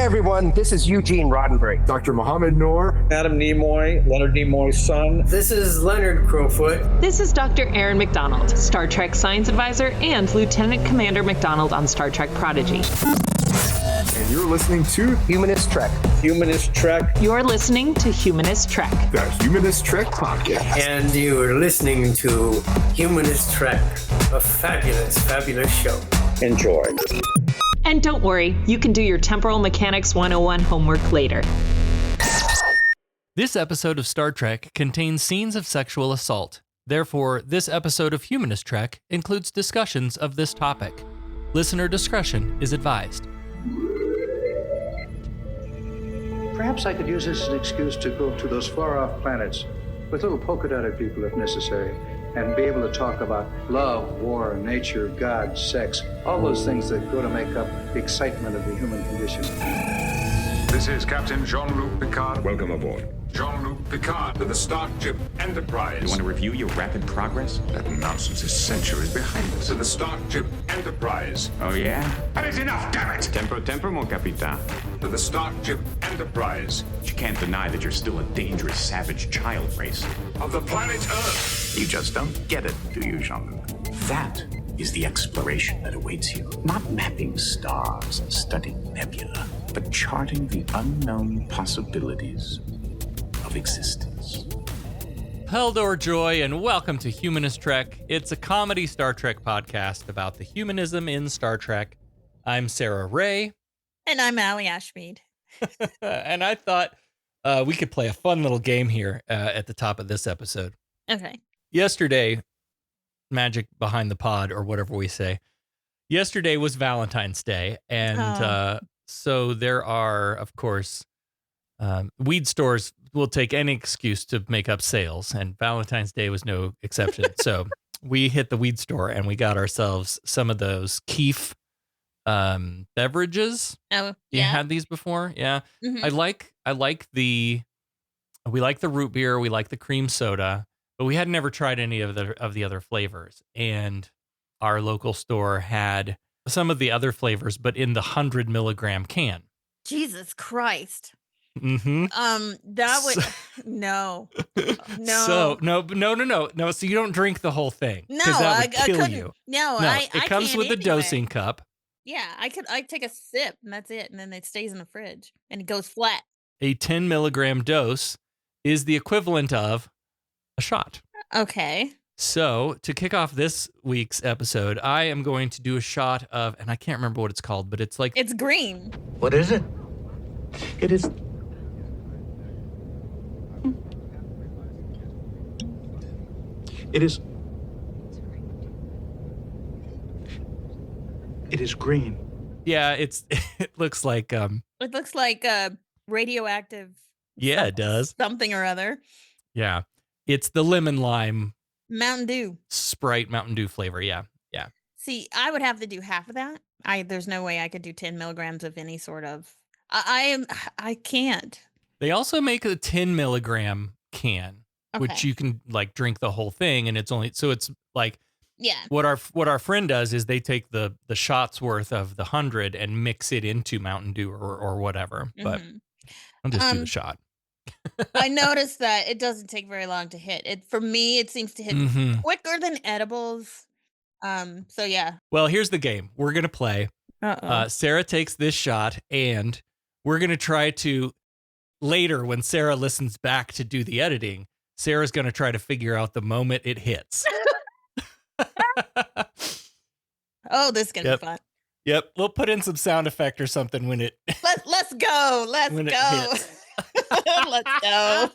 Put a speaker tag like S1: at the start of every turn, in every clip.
S1: everyone, this is Eugene Roddenberry.
S2: Dr. Mohammed Noor.
S3: Adam Nimoy, Leonard Nimoy's son.
S4: This is Leonard Crowfoot.
S5: This is Dr. Aaron McDonald, Star Trek Science Advisor and Lieutenant Commander McDonald on Star Trek Prodigy.
S2: And you're listening to
S1: Humanist Trek.
S3: Humanist Trek.
S5: You're listening to Humanist Trek.
S2: the Humanist Trek podcast.
S4: And you're listening to Humanist Trek, a fabulous, fabulous show.
S3: Enjoy.
S5: And don't worry, you can do your Temporal Mechanics 101 homework later.
S6: This episode of Star Trek contains scenes of sexual assault. Therefore, this episode of Humanist Trek includes discussions of this topic. Listener discretion is advised.
S7: Perhaps I could use this as an excuse to go to those far-off planets with little polka-dotted people if necessary, and be able to talk about love, war, nature, God, sex, all those things that go to make up the excitement of the human condition.
S8: This is Captain Jean-Luc Picard.
S9: Welcome aboard.
S8: Jean-Luc Picard to the Starship Enterprise.
S9: You want to review your rapid progress?
S8: That nonsense is centuries behind us. To the Starship Enterprise.
S9: Oh, yeah?
S8: That is enough, damn it!
S9: Tempo, mon capitan.
S8: To the Starship Enterprise.
S9: But you can't deny that you're still a dangerous, savage child race.
S8: Of the planet Earth.
S9: You just don't get it, do you, Jean-Luc? That is the exploration that awaits you. Not mapping stars and studying nebula, but charting the unknown possibilities of existence.
S6: Peldor Joy, and welcome to Humanist Trek. It's a comedy Star Trek podcast about the humanism in Star Trek. I'm Sarah Ray.
S10: And I'm Allie Ashmead.
S6: And I thought we could play a fun little game here at the top of this episode.
S10: Okay.
S6: Yesterday, magic behind the pod, or whatever we say. Yesterday was Valentine's Day, and so there are, of course, weed stores will take any excuse to make up sales, and Valentine's Day was no exception. So we hit the weed store and we got ourselves some of those Keef beverages.
S10: Oh, yeah.
S6: You had these before? Yeah.
S10: Mm-hmm.
S6: We like the root beer, we like the cream soda, but we had never tried any of the other flavors. And our local store had some of the other flavors, but in the 100 milligram can.
S10: Jesus Christ.
S6: Mm-hmm.
S10: That would no.
S6: So no. So you don't drink the whole thing.
S10: No,
S6: that would
S10: I
S6: kill
S10: couldn't.
S6: you.
S10: No,
S6: it comes
S10: can't
S6: with a
S10: anyway.
S6: dosing cup.
S10: Yeah, I take a sip and that's it, and then it stays in the fridge and it goes flat.
S6: A 10 milligram dose is the equivalent of a shot.
S10: Okay.
S6: So to kick off this week's episode, I am going to do a shot of, and I can't remember what it's called, but it's like
S10: It's green.
S7: What is it?
S9: It is...
S7: It is green.
S6: Yeah, it looks like
S10: It looks like radioactive.
S6: Yeah, it does.
S10: Something or other.
S6: Yeah. It's the lemon lime
S10: Mountain Dew.
S6: Sprite Mountain Dew flavor. Yeah. Yeah.
S10: See, I would have to do half of that. There's no way I could do 10 milligrams of any sort of. I can't.
S6: They also make a 10 milligram can, which you can like drink the whole thing, and it's like
S10: yeah.
S6: What our friend does is they take the shots worth of the 100 and mix it into Mountain Dew or whatever. But I'll just do the shot.
S10: I noticed that it doesn't take very long to hit. For me, it seems to hit quicker than edibles. So yeah.
S6: Well, here's the game. We're gonna play. Sarah takes this shot, and we're gonna try to later when Sarah listens back to do the editing. Sarah's gonna try to figure out the moment it hits.
S10: Oh, this is gonna be fun.
S6: Yep, we'll put in some sound effect or something when it.
S10: Let's go. Let's go. Let's go.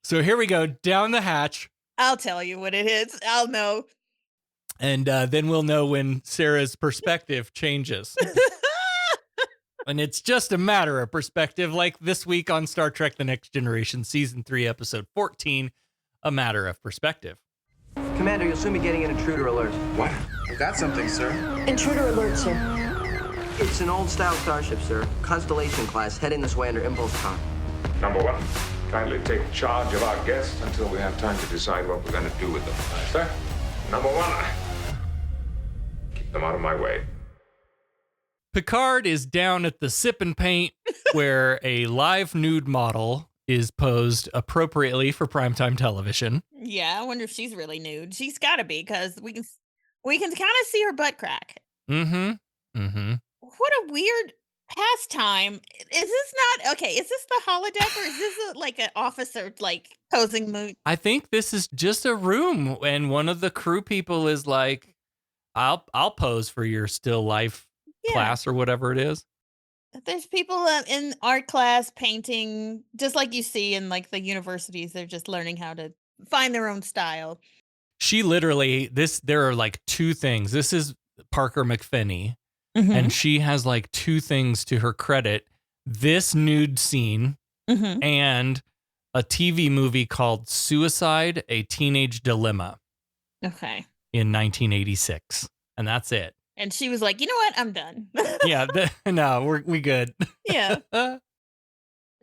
S6: So here we go down the hatch.
S10: I'll tell you when it hits. I'll know.
S6: And then we'll know when Sarah's perspective changes. And it's just a matter of perspective, like this week on Star Trek The Next Generation, Season 3, Episode 14, A Matter of Perspective.
S1: Commander, you'll soon be getting an intruder alert.
S2: What? Got something, sir.
S11: Intruder alert, sir.
S1: It's an old-style starship, sir. Constellation class, heading this way under impulse power.
S8: Number one, kindly take charge of our guests until we have time to decide what we're going to do with them. Sir, number one, keep them out of my way.
S6: Picard is down at the sip and paint where a live nude model is posed appropriately for primetime television.
S10: Yeah, I wonder if she's really nude. She's got to be, because we can kind of see her butt crack.
S6: Mm-hmm.
S10: What a weird pastime. Is this not okay? Is this the holodeck, or is this like an officer like posing mood?
S6: I think this is just a room, and one of the crew people is like, I'll pose for your still life class or whatever it is.
S10: There's people in art class painting, just like you see in like the universities. They're just learning how to find their own style.
S6: She literally, there are like two things. This is Parker McPhinney, and she has like two things to her credit. This nude scene and a TV movie called Suicide, A Teenage Dilemma.
S10: Okay.
S6: In 1986. And that's it.
S10: And she was like, you know what? I'm done.
S6: Yeah. No, we good.
S10: Yeah.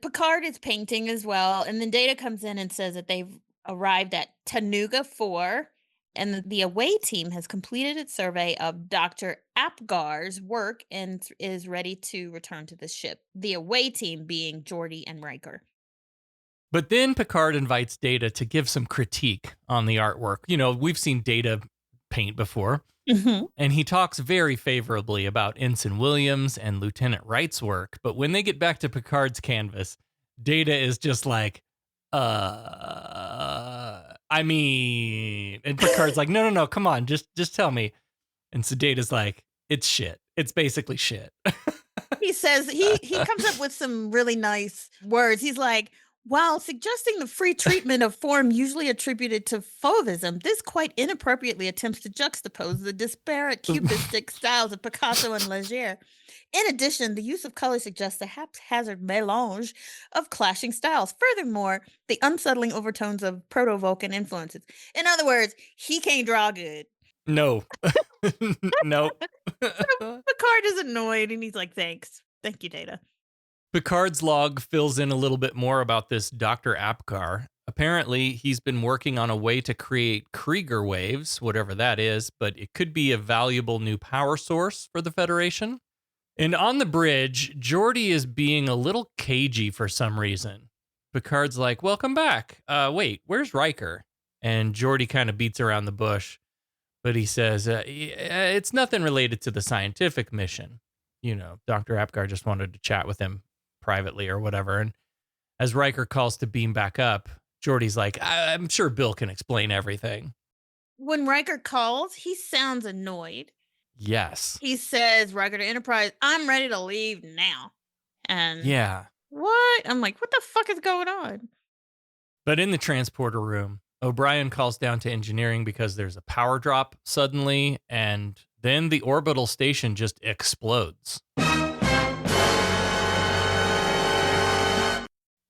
S10: Picard is painting as well. And then Data comes in and says that they've arrived at Tanuga 4. And the away team has completed its survey of Dr. Apgar's work and is ready to return to the ship. The away team being Geordi and Riker.
S6: But then Picard invites Data to give some critique on the artwork. You know, we've seen Data paint before. And he talks very favorably about Ensign Williams and Lieutenant Wright's work. But when they get back to Picard's canvas, Data is just like, I mean, and Picard's like, no, come on, just tell me. And so Data's like, it's shit. It's basically shit.
S10: He says, he comes up with some really nice words. He's like, while suggesting the free treatment of form usually attributed to fauvism, this quite inappropriately attempts to juxtapose the disparate cubistic styles of Picasso and Leger. In addition, the use of color suggests a haphazard melange of clashing styles. Furthermore, the unsettling overtones of proto-Vulcan influences. In other words, he can't draw good.
S6: No. No.
S10: Picard is annoyed, and he's like, thanks. Thank you, Data.
S6: Picard's log fills in a little bit more about this Dr. Apgar. Apparently, he's been working on a way to create Krieger waves, whatever that is, but it could be a valuable new power source for the Federation. And on the bridge, Geordi is being a little cagey for some reason. Picard's like, welcome back. Wait, where's Riker? And Geordi kind of beats around the bush, but he says, it's nothing related to the scientific mission. You know, Dr. Apgar just wanted to chat with him privately or whatever. And as Riker calls to beam back up, Geordi's like, I'm sure Bill can explain everything.
S10: When Riker calls, he sounds annoyed.
S6: Yes.
S10: He says, Riker to Enterprise, I'm ready to leave now. And
S6: yeah.
S10: What? I'm like, what the fuck is going on?
S6: But in the transporter room, O'Brien calls down to engineering because there's a power drop suddenly, and then the orbital station just explodes.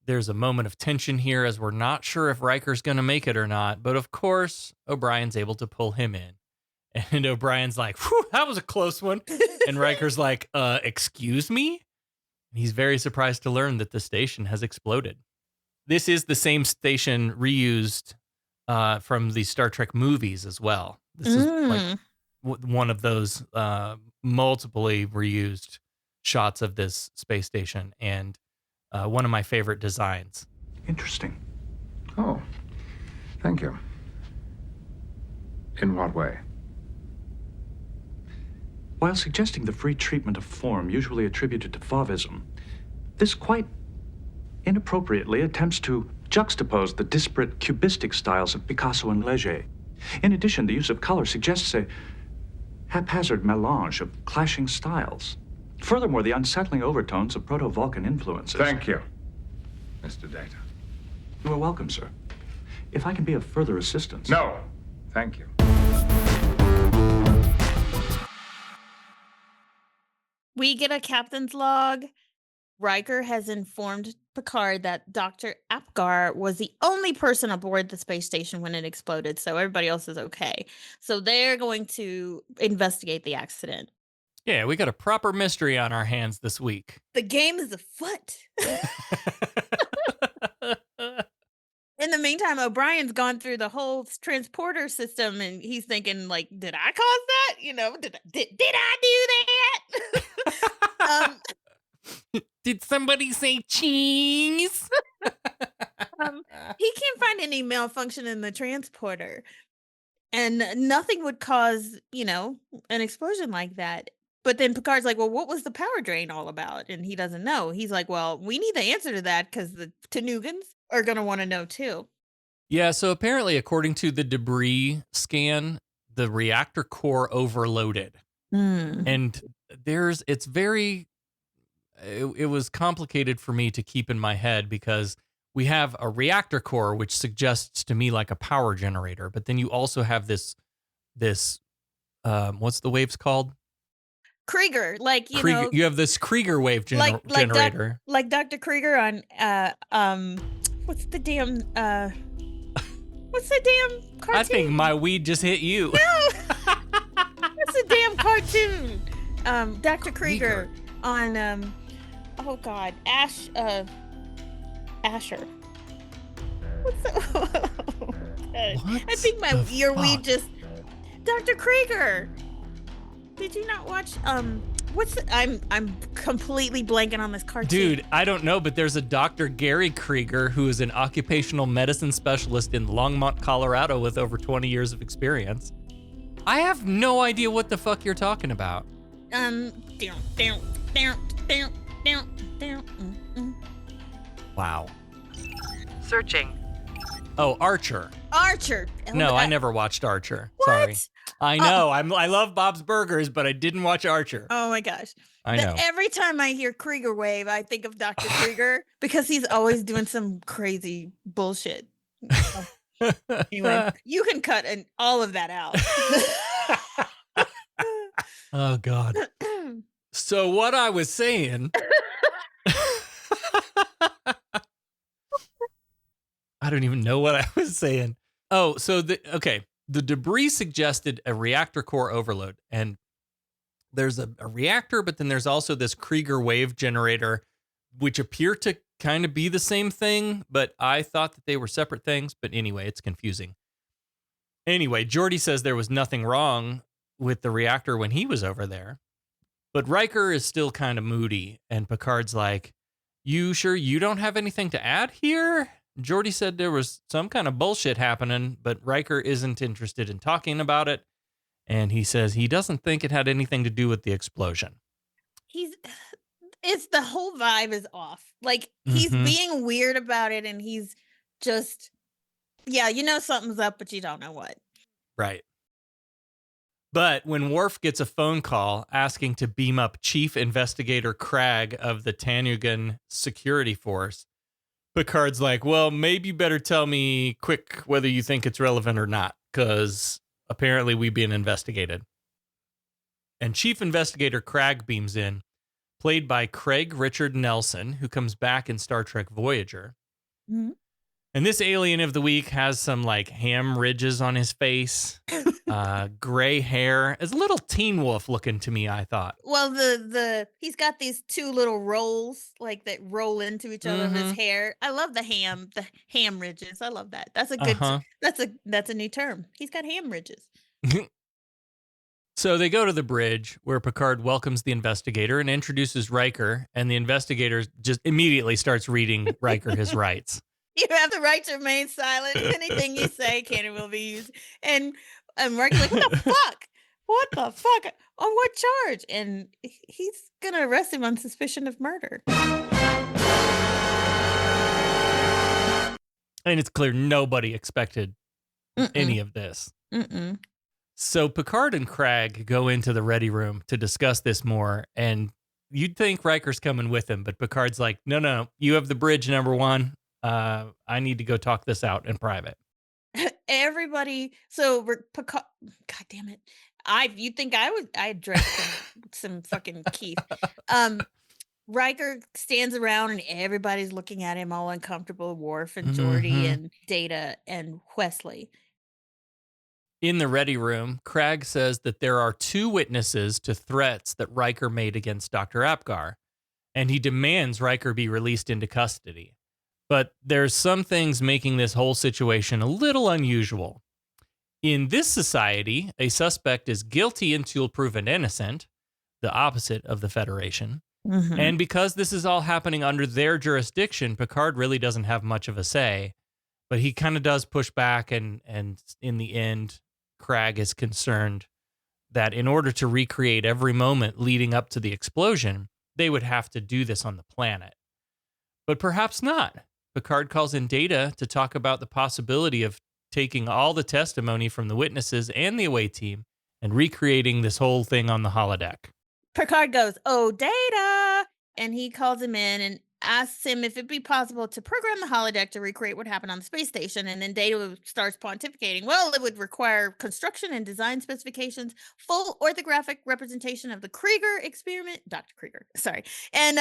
S6: There's a moment of tension here as we're not sure if Riker's going to make it or not, but of course, O'Brien's able to pull him in. And O'Brien's like, whew, that was a close one. And Riker's like, excuse me? He's very surprised to learn that the station has exploded. This is the same station reused from the Star Trek movies as well. This is like one of those multiply reused shots of this space station, and one of my favorite designs.
S8: Interesting. Oh, thank you. In what way?
S11: While suggesting the free treatment of form usually attributed to fauvism, this quite inappropriately attempts to juxtapose the disparate cubistic styles of Picasso and Leger. In addition, the use of color suggests a haphazard melange of clashing styles. Furthermore, the unsettling overtones of proto-Vulcan influences.
S8: Thank you, Mr. Data.
S11: You are welcome, sir. If I can be of further assistance...
S8: No, thank you.
S10: We get a captain's log. Riker has informed Picard that Dr. Apgar was the only person aboard the space station when it exploded, so everybody else is okay. So they're going to investigate the accident.
S6: Yeah, we got a proper mystery on our hands this week.
S10: The game is afoot. In the meantime, O'Brien's gone through the whole transporter system, and he's thinking, like, did I cause that? You know, did I do that?
S6: Did somebody say cheese?
S10: He can't find any malfunction in the transporter. And nothing would cause, an explosion like that. But then Picard's like, well, what was the power drain all about? And he doesn't know. He's like, well, we need the answer to that because the Tanugans are going to want to know too.
S6: Yeah, so apparently, according to the debris scan, the reactor core overloaded. And it was complicated for me to keep in my head because we have a reactor core, which suggests to me like a power generator, but then you also have this what's the waves called?
S10: Krieger,
S6: you have this Krieger wave generator.
S10: Like Dr. Krieger on what's the damn cartoon?
S6: I think my weed just hit you.
S10: No. What's the damn cartoon? Dr. Krieger on oh god, Asher. What's the I think your weed just Dr. Krieger. Did you not watch I'm completely blanking on this cartoon.
S6: Dude, I don't know, but there's a Dr. Gary Krieger who is an occupational medicine specialist in Longmont, Colorado with over 20 years of experience. I have no idea what the fuck you're talking about. Wow.
S5: Searching.
S6: Oh, Archer.
S10: Archer.
S6: No, I never watched Archer.
S10: What?
S6: Sorry. I know. I love Bob's Burgers, but I didn't watch Archer.
S10: Oh my gosh.
S6: I know.
S10: Every time I hear Krieger wave, I think of Dr. Krieger because he's always doing some crazy bullshit. Anyway, you can cut all of that out.
S6: Oh, God. So what I was saying... I don't even know what I was saying. Oh, so the debris suggested a reactor core overload. And there's a reactor, but then there's also this Krieger wave generator, which appear to kind of be the same thing, but I thought that they were separate things. But anyway, it's confusing. Anyway, Geordi says there was nothing wrong with the reactor when he was over there. But Riker is still kind of moody, and Picard's like, you sure you don't have anything to add here? Geordi said there was some kind of bullshit happening, but Riker isn't interested in talking about it. And he says he doesn't think it had anything to do with the explosion.
S10: It's the whole vibe is off. Like he's being weird about it, and he's just, something's up, but you don't know what.
S6: Right. But when Worf gets a phone call asking to beam up Chief Investigator Cragg of the Tanugan Security Force, Picard's like, well, maybe you better tell me quick whether you think it's relevant or not, because apparently we're being investigated. And Chief Investigator Cragg beams in, played by Craig Richard Nelson, who comes back in Star Trek Voyager. Mm-hmm. And this alien of the week has some like ham ridges on his face, gray hair. It's a little Teen Wolf looking to me, I thought.
S10: Well, he's got these two little rolls like that roll into each other of his hair. I love the ham ridges. I love that. That's a good that's a new term. He's got ham ridges.
S6: So they go to the bridge where Picard welcomes the investigator and introduces Riker, and the investigator just immediately starts reading Riker his rights.
S10: You have the right to remain silent. Anything you say can will be used. And Riker's like, what the fuck? What the fuck? On what charge? And he's going to arrest him on suspicion of murder.
S6: And it's clear nobody expected any of this. So Picard and Cragg go into the ready room to discuss this more. And you'd think Riker's coming with him, but Picard's like, no, you have the bridge, number one. I need to go talk this out in private.
S10: Everybody, so Picard, God damn it. You'd think I'd drank some fucking Keith. Riker stands around and everybody's looking at him all uncomfortable. Worf and Geordi and Data and Wesley.
S6: In the ready room, Cragg says that there are 2 witnesses to threats that Riker made against Dr. Apgar, and he demands Riker be released into custody. But there's some things making this whole situation a little unusual. In this society, a suspect is guilty until proven innocent, the opposite of the Federation.
S10: Mhm.
S6: And because this is all happening under their jurisdiction, Picard really doesn't have much of a say. But he kind of does push back, and in the end, Crag is concerned that in order to recreate every moment leading up to the explosion, they would have to do this on the planet. But perhaps not. Picard calls in Data to talk about the possibility of taking all the testimony from the witnesses and the away team and recreating this whole thing on the holodeck.
S10: Picard goes, "Oh, Data," and he calls him in and asks him if it'd be possible to program the holodeck to recreate what happened on the space station. And then Data starts pontificating. Well, it would require construction and design specifications, full orthographic representation of the Krieger experiment, Dr. Krieger, sorry, and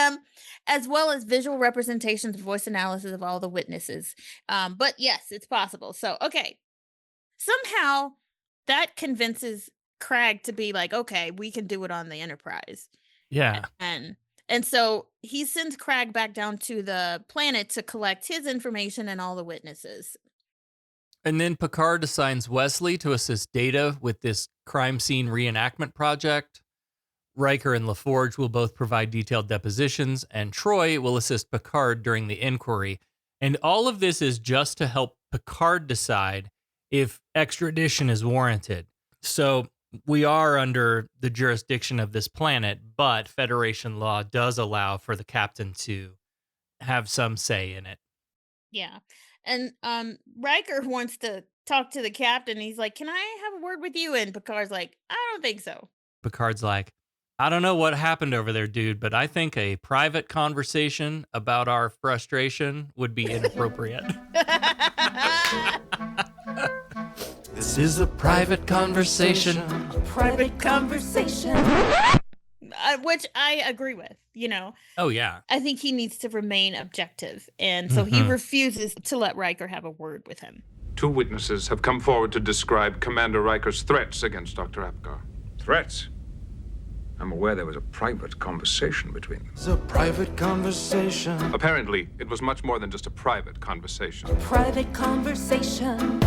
S10: as well as visual representations and voice analysis of all the witnesses. But yes, it's possible. So, okay, somehow that convinces Crag to be like, okay, we can do it on the Enterprise.
S6: Yeah.
S10: And so he sends Crag back down to the planet to collect his information and all the witnesses.
S6: And then Picard assigns Wesley to assist Data with this crime scene reenactment project. Riker and LaForge will both provide detailed depositions, and Troy will assist Picard during the inquiry. And all of this is just to help Picard decide if extradition is warranted. So we are under the jurisdiction of this planet, but Federation law does allow for the captain to have some say in it.
S10: Yeah. And Riker wants to talk to the captain. He's like, "Can I have a word with you?" And Picard's like, "I don't think so."
S6: Picard's like, "I don't know what happened over there, dude, but I think a private conversation about our frustration would be inappropriate." This is a private conversation.
S10: Private conversation. Which I agree with, you know.
S6: Oh, yeah.
S10: I think he needs to remain objective. And so he refuses to let Riker have a word with him.
S8: 2 witnesses have come forward to describe Commander Riker's threats against Dr. Apgar.
S12: Threats? I'm aware there was a private conversation between them.
S13: It's a private conversation.
S8: Apparently, it was much more than just a private conversation.
S14: Private conversation.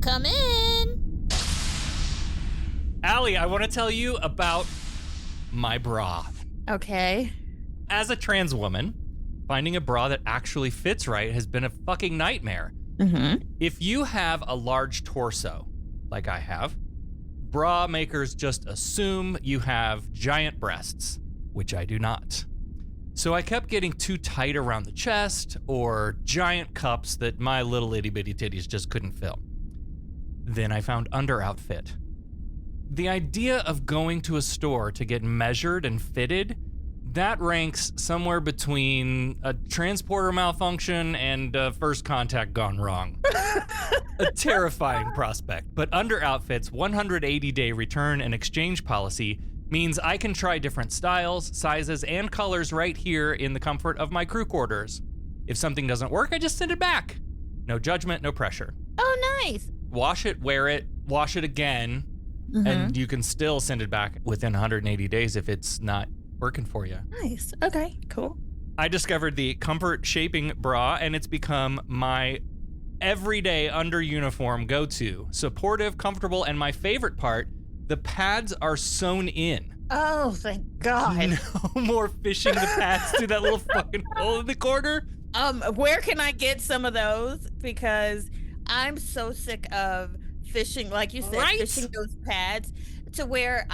S10: Come in.
S6: Allie, I want to tell you about my bra.
S10: Okay.
S6: As a trans woman, finding a bra that actually fits right has been a fucking nightmare.
S10: Mm-hmm.
S6: If you have a large torso, like I have, bra makers just assume you have giant breasts, which I do not. So I kept getting too tight around the chest or giant cups that my little itty bitty titties just couldn't fill. Then I found UnderOutfit. The idea of going to a store to get measured and fitted, that ranks somewhere between a transporter malfunction and first contact gone wrong. A terrifying prospect, but UnderOutfit's 180-day return and exchange policy means I can try different styles, sizes, and colors right here in the comfort of my crew quarters. If something doesn't work, I just send it back. No judgment, no pressure.
S10: Oh, nice.
S6: Wash it, wear it, wash it again, and you can still send it back within 180 days if it's not working for you.
S10: Nice. Okay, cool.
S6: I discovered the comfort shaping bra, and it's become my everyday under uniform go-to. Supportive, comfortable, and my favorite part, the pads are sewn in.
S10: Oh, thank God.
S6: No more fishing the pads through that little fucking hole in the corner.
S10: Where can I get some of those? Because I'm so sick of fishing, like you said, fishing those pads to where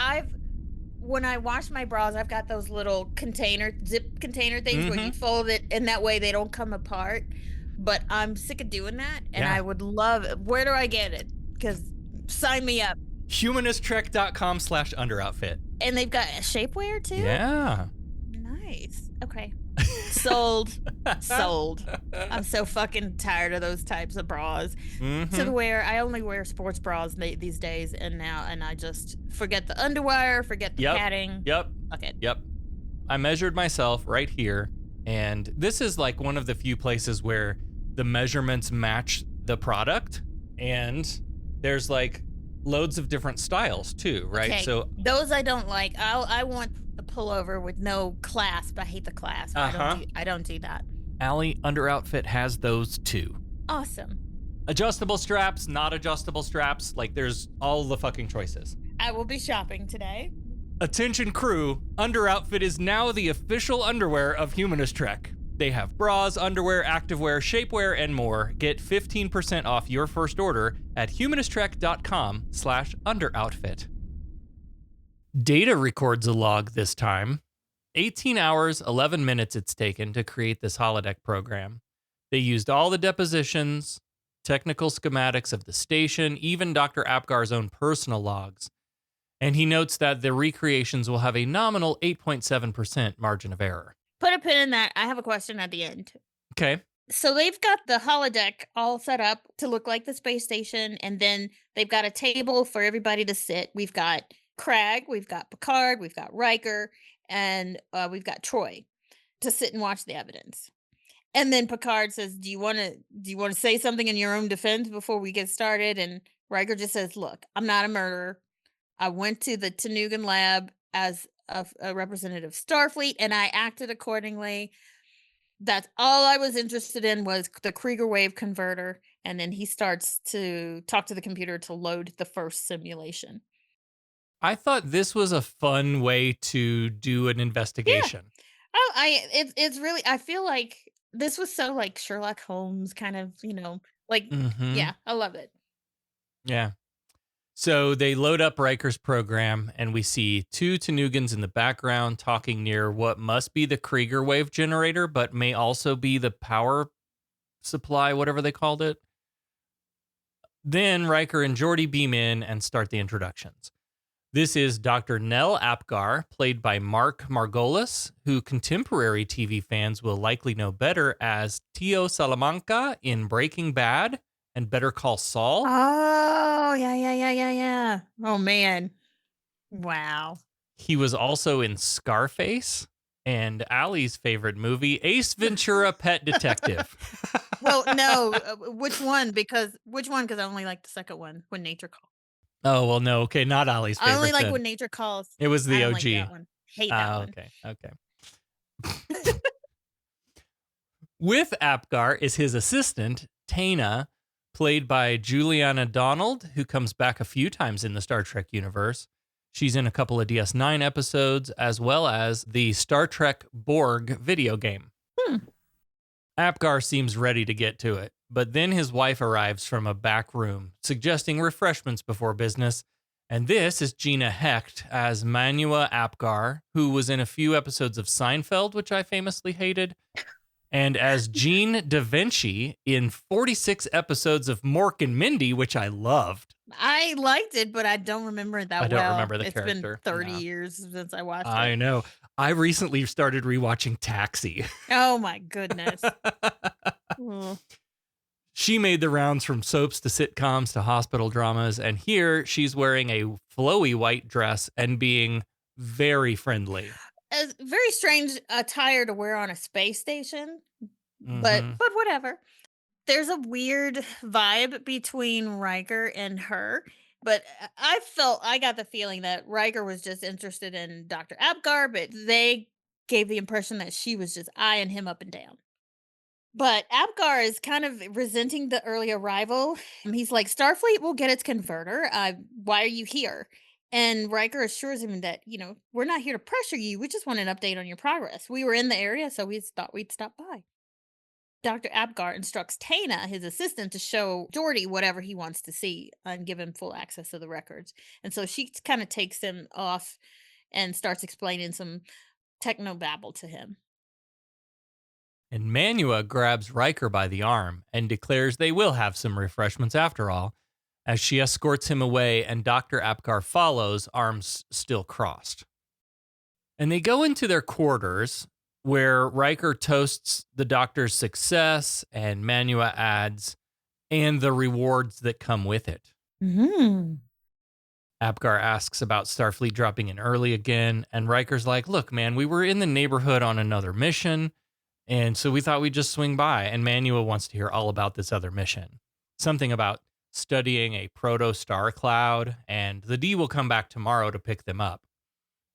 S10: when I wash my bras, I've got those little zip container things where you fold it and that way they don't come apart. But I'm sick of doing that. And I would love it. Where do I get it? Because sign me up.
S6: Humanisttrek.com/UnderOutfit.
S10: And they've got shapewear too?
S6: Yeah.
S10: Nice. Okay. Sold. Sold. I'm so fucking tired of those types of bras. To the where I only wear sports bras these days, and I just forget the underwire, forget the padding.
S6: Yep.
S10: Okay.
S6: Yep. I measured myself right here, and this is like one of the few places where the measurements match the product, and there's like loads of different styles too, right?
S10: Okay.
S6: So
S10: those I don't like. I want the pullover with no clasp. I hate the clasp. I don't do that.
S6: Allie, UnderOutfit has those too.
S10: Awesome.
S6: Adjustable straps, not adjustable straps. Like, there's all the fucking choices.
S10: I will be shopping today.
S6: Attention crew, UnderOutfit is now the official underwear of Humanist Trek. They have bras, underwear, activewear, shapewear, and more. Get 15% off your first order at humanisttrek.com/underoutfit. Data records a log this time. 18 hours, 11 minutes it's taken to create this holodeck program. They used all the depositions, technical schematics of the station, even Dr. Apgar's own personal logs. And he notes that the recreations will have a nominal 8.7% margin of error.
S10: Put a pin in that. I have a question at the end.
S6: Okay.
S10: So they've got the holodeck all set up to look like the space station, and then they've got a table for everybody to sit. We've got Crag, we've got Picard, we've got Riker, and we've got Troy to sit and watch the evidence. And then Picard says, "Do you want to say something in your own defense before we get started?" And Riker just says, "Look, I'm not a murderer. I went to the Tanugan lab as a representative of Starfleet, and I acted accordingly. That's all I was interested in was the Krieger wave converter." And then he starts to talk to the computer to load the first simulation.
S6: I thought this was a fun way to do an investigation.
S10: Yeah. Oh, it's really, I feel like this was so like Sherlock Holmes kind of, like, yeah, I love it.
S6: Yeah. So they load up Riker's program, and we see two Tanugans in the background talking near what must be the Krieger wave generator, but may also be the power supply, whatever they called it. Then Riker and Geordi beam in and start the introductions. This is Dr. Nell Apgar, played by Mark Margolis, who contemporary TV fans will likely know better as Tio Salamanca in Breaking Bad and Better Call Saul.
S10: Oh, yeah. Oh, man. Wow.
S6: He was also in Scarface and Allie's favorite movie, Ace Ventura Pet Detective.
S10: Well, no, which one? Because I only like the second one, When Nature Calls.
S6: Oh, well, no. Okay, not Allie's favorite.
S10: I only like
S6: then.
S10: When Nature Calls.
S6: It was the
S10: I
S6: OG.
S10: Like that one. Hate that one.
S6: Okay. With Apgar is his assistant, Tana, played by Juliana Donald, who comes back a few times in the Star Trek universe. She's in a couple of DS9 episodes, as well as the Star Trek Borg video game. Apgar seems ready to get to it, but then his wife arrives from a back room, suggesting refreshments before business. And this is Gina Hecht as Manua Apgar, who was in a few episodes of Seinfeld, which I famously hated, and as Jean Da Vinci in 46 episodes of Mork and Mindy, which I loved.
S10: I liked it, but I don't remember it that well.
S6: I don't remember the
S10: It's
S6: character.
S10: been 30 years since I watched it.
S6: I know. I recently started rewatching Taxi.
S10: Oh, my goodness.
S6: She made the rounds from soaps to sitcoms to hospital dramas, and here she's wearing a flowy white dress and being very friendly.
S10: A very strange attire to wear on a space station, but whatever. There's a weird vibe between Riker and her, but I got the feeling that Riker was just interested in Dr. Apgar, but they gave the impression that she was just eyeing him up and down. But Apgar is kind of resenting the early arrival. He's like, "Starfleet will get its converter. Why are you here?" And Riker assures him that, "We're not here to pressure you. We just want an update on your progress. We were in the area, so we thought we'd stop by." Dr. Apgar instructs Tana, his assistant, to show Geordi whatever he wants to see and give him full access to the records. And so she kind of takes him off and starts explaining some technobabble to him.
S6: And Manua grabs Riker by the arm and declares they will have some refreshments after all, as she escorts him away and Dr. Apgar follows, arms still crossed. And they go into their quarters, where Riker toasts the doctor's success and Manua adds, "and the rewards that come with it." Apgar asks about Starfleet dropping in early again, and Riker's like, "Look, man, we were in the neighborhood on another mission, and so we thought we'd just swing by." And Manua wants to hear all about this other mission. Something about studying a proto-star cloud, and the D will come back tomorrow to pick them up.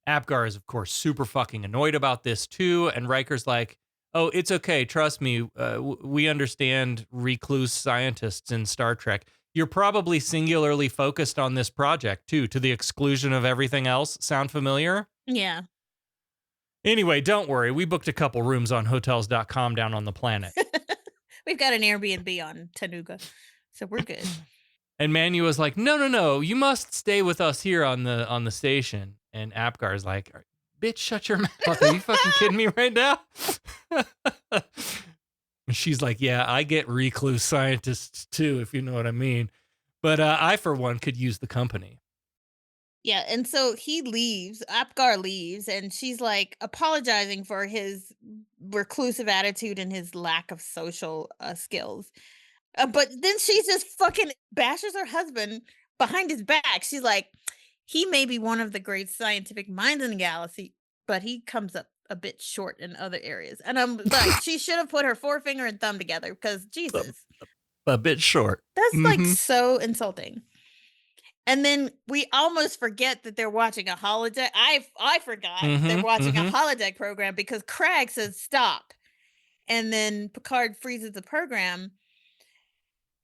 S6: Apgar is, of course, super fucking annoyed about this too, and Riker's like, Oh, it's okay. Trust me. We understand recluse scientists in Star Trek. You're probably singularly focused on this project, too, to the exclusion of everything else. Sound familiar?
S10: Yeah.
S6: Anyway, don't worry. We booked a couple rooms on hotels.com down on the planet.
S10: We've got an Airbnb on Tanuga, so we're good.
S6: And Manu was like, no. You must stay with us here on the station. And Apgar's like, bitch, shut your mouth. Are you fucking kidding me right now? And she's like, yeah, I get recluse scientists too, if you know what I mean. But I, for one, could use the company.
S10: Yeah, and so he leaves, Apgar leaves, and she's like apologizing for his reclusive attitude and his lack of social skills. But then she just fucking bashes her husband behind his back. She's like, he may be one of the great scientific minds in the galaxy, but he comes up a bit short in other areas. And I'm like, she should have put her forefinger and thumb together because Jesus.
S6: A bit short.
S10: That's like so insulting. And then we almost forget that they're watching a holodeck. I forgot they're watching a holodeck program because Craig says stop. And then Picard freezes the program.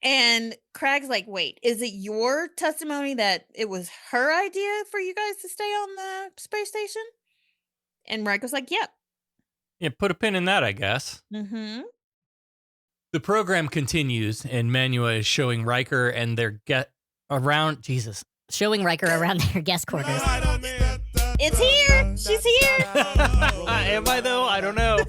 S10: And Craig's like, wait, is it your testimony that it was her idea for you guys to stay on the space station? And Riker's like, yep.
S6: Yeah, put a pin in that, I guess.
S10: Mm-hmm.
S6: The program continues, and Manua is showing Riker and their
S15: showing Riker around their guest quarters.
S10: It's here. She's here.
S6: Am I though? I don't know.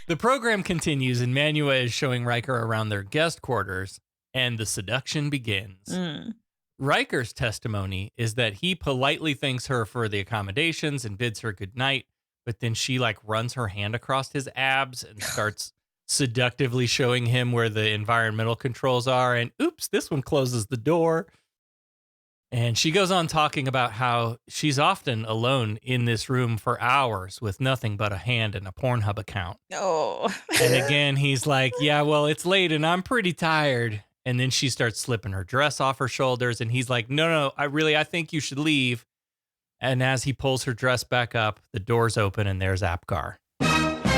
S6: The program continues, and Manua is showing Riker around their guest quarters, and the seduction begins. Riker's testimony is that he politely thanks her for the accommodations and bids her good night, but then she runs her hand across his abs and starts seductively showing him where the environmental controls are, and oops, this one closes the door. And she goes on talking about how she's often alone in this room for hours with nothing but a hand and a Pornhub account.
S10: Oh.
S6: And again, he's like, yeah, well, it's late and I'm pretty tired. And then she starts slipping her dress off her shoulders. And he's like, no, I think you should leave. And as he pulls her dress back up, the doors open and there's Apgar.
S10: I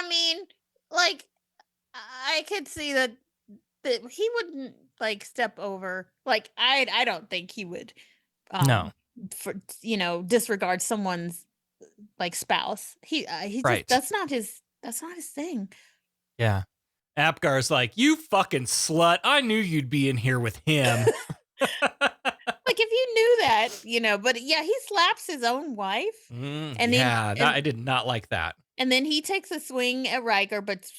S10: mean, I could see that he wouldn't step over. I don't think he would.
S6: No.
S10: For disregard someone's spouse. He
S6: right.
S10: Just, that's not his thing.
S6: Yeah. Apgar's like, you fucking slut. I knew you'd be in here with him.
S10: If you knew that, but yeah, he slaps his own wife.
S6: I did not like that.
S10: And then he takes a swing at Riker, but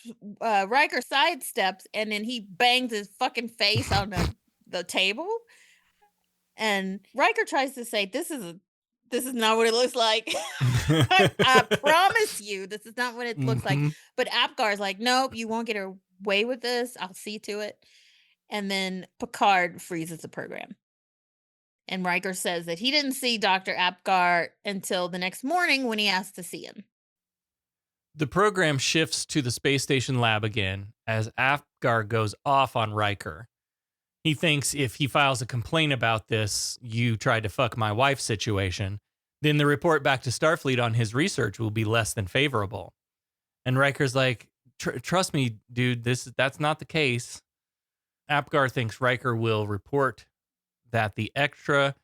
S10: Riker sidesteps, and then he bangs his fucking face on the table. And Riker tries to say, "This is not what it looks like." I promise you, this is not what it looks like. But Apgar's like, "Nope, you won't get away with this. I'll see to it." And then Picard freezes the program. And Riker says that he didn't see Dr. Apgar until the next morning when he asked to see him.
S6: The program shifts to the space station lab again as Apgar goes off on Riker. He thinks if he files a complaint about this, you tried to fuck my wife situation, then the report back to Starfleet on his research will be less than favorable. And Riker's like, trust me, dude, that's not the case. Apgar thinks Riker will report that the extra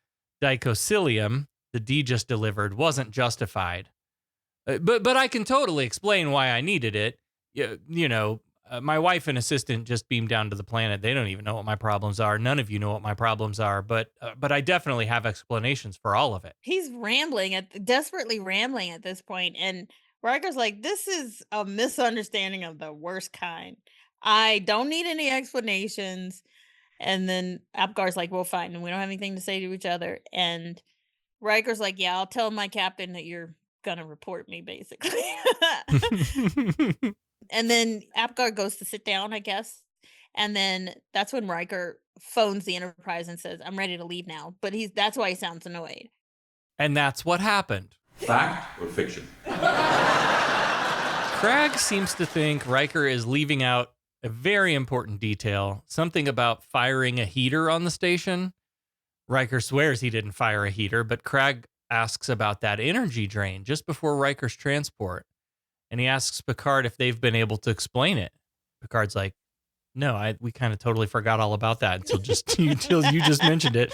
S6: dicocilium the D just delivered wasn't justified. But I can totally explain why I needed it. My wife and assistant just beamed down to the planet. They don't even know what my problems are. None of you know what my problems are, but I definitely have explanations for all of it.
S10: He's desperately rambling at this point, and Riker's like, this is a misunderstanding of the worst kind. I don't need any explanations. And then Apgar's like, well, fine, and we don't have anything to say to each other. And Riker's like, yeah, I'll tell my captain that you're gonna report me, basically. And then Apgar goes to sit down, I guess. And then that's when Riker phones the Enterprise and says, I'm ready to leave now. But that's why he sounds annoyed.
S6: And that's what happened.
S16: Fact or fiction?
S6: Craig seems to think Riker is leaving out a very important detail, something about firing a heater on the station. Riker swears he didn't fire a heater, but Craig asks about that energy drain just before Riker's transport. And he asks Picard if they've been able to explain it. Picard's like, no, we kind of totally forgot all about that until you just mentioned it.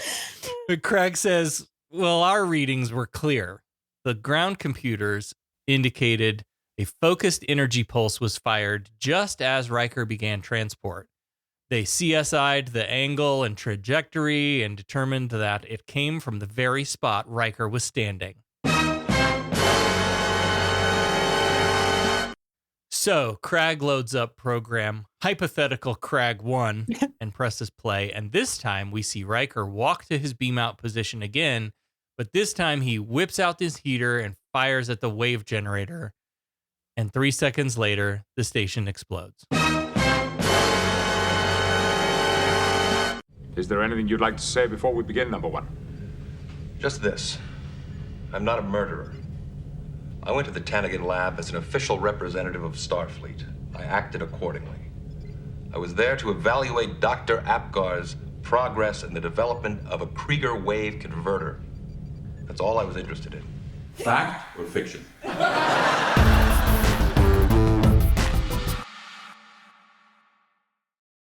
S6: But Craig says, well, our readings were clear. The ground computers indicated a focused energy pulse was fired just as Riker began transport. They CSI'd the angle and trajectory and determined that it came from the very spot Riker was standing. So Crag loads up program Hypothetical Crag 1 and presses play. And this time we see Riker walk to his beam out position again, but this time he whips out his heater and fires at the wave generator. And 3 seconds later, the station explodes.
S8: Is there anything you'd like to say before we begin, number one?
S16: Just this. I'm not a murderer. I went to the Tannigan lab as an official representative of Starfleet. I acted accordingly. I was there to evaluate Dr. Apgar's progress in the development of a Krieger wave converter. That's all I was interested in.
S9: Fact or fiction?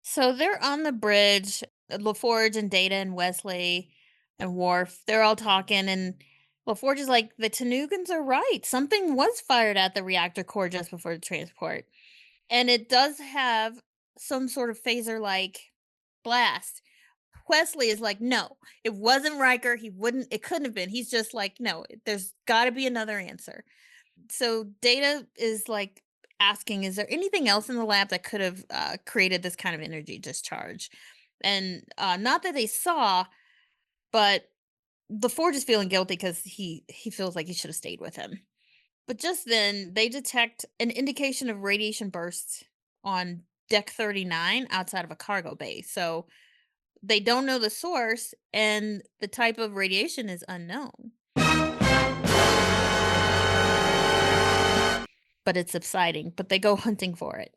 S10: So they're on the bridge, LaForge and Data and Wesley and Worf. They're all talking, and LaForge is like, the Tanugans are right. Something was fired at the reactor core just before the transport. And it does have some sort of phaser-like blast. Wesley is like, no, it wasn't Riker. It couldn't have been. He's just like, no, there's got to be another answer. So Data is like asking, is there anything else in the lab that could have created this kind of energy discharge? And not that they saw, but LaForge is feeling guilty because he feels like he should have stayed with him. But just then, they detect an indication of radiation bursts on Deck 39 outside of a cargo bay. So they don't know the source, and the type of radiation is unknown. But it's subsiding, but they go hunting for it.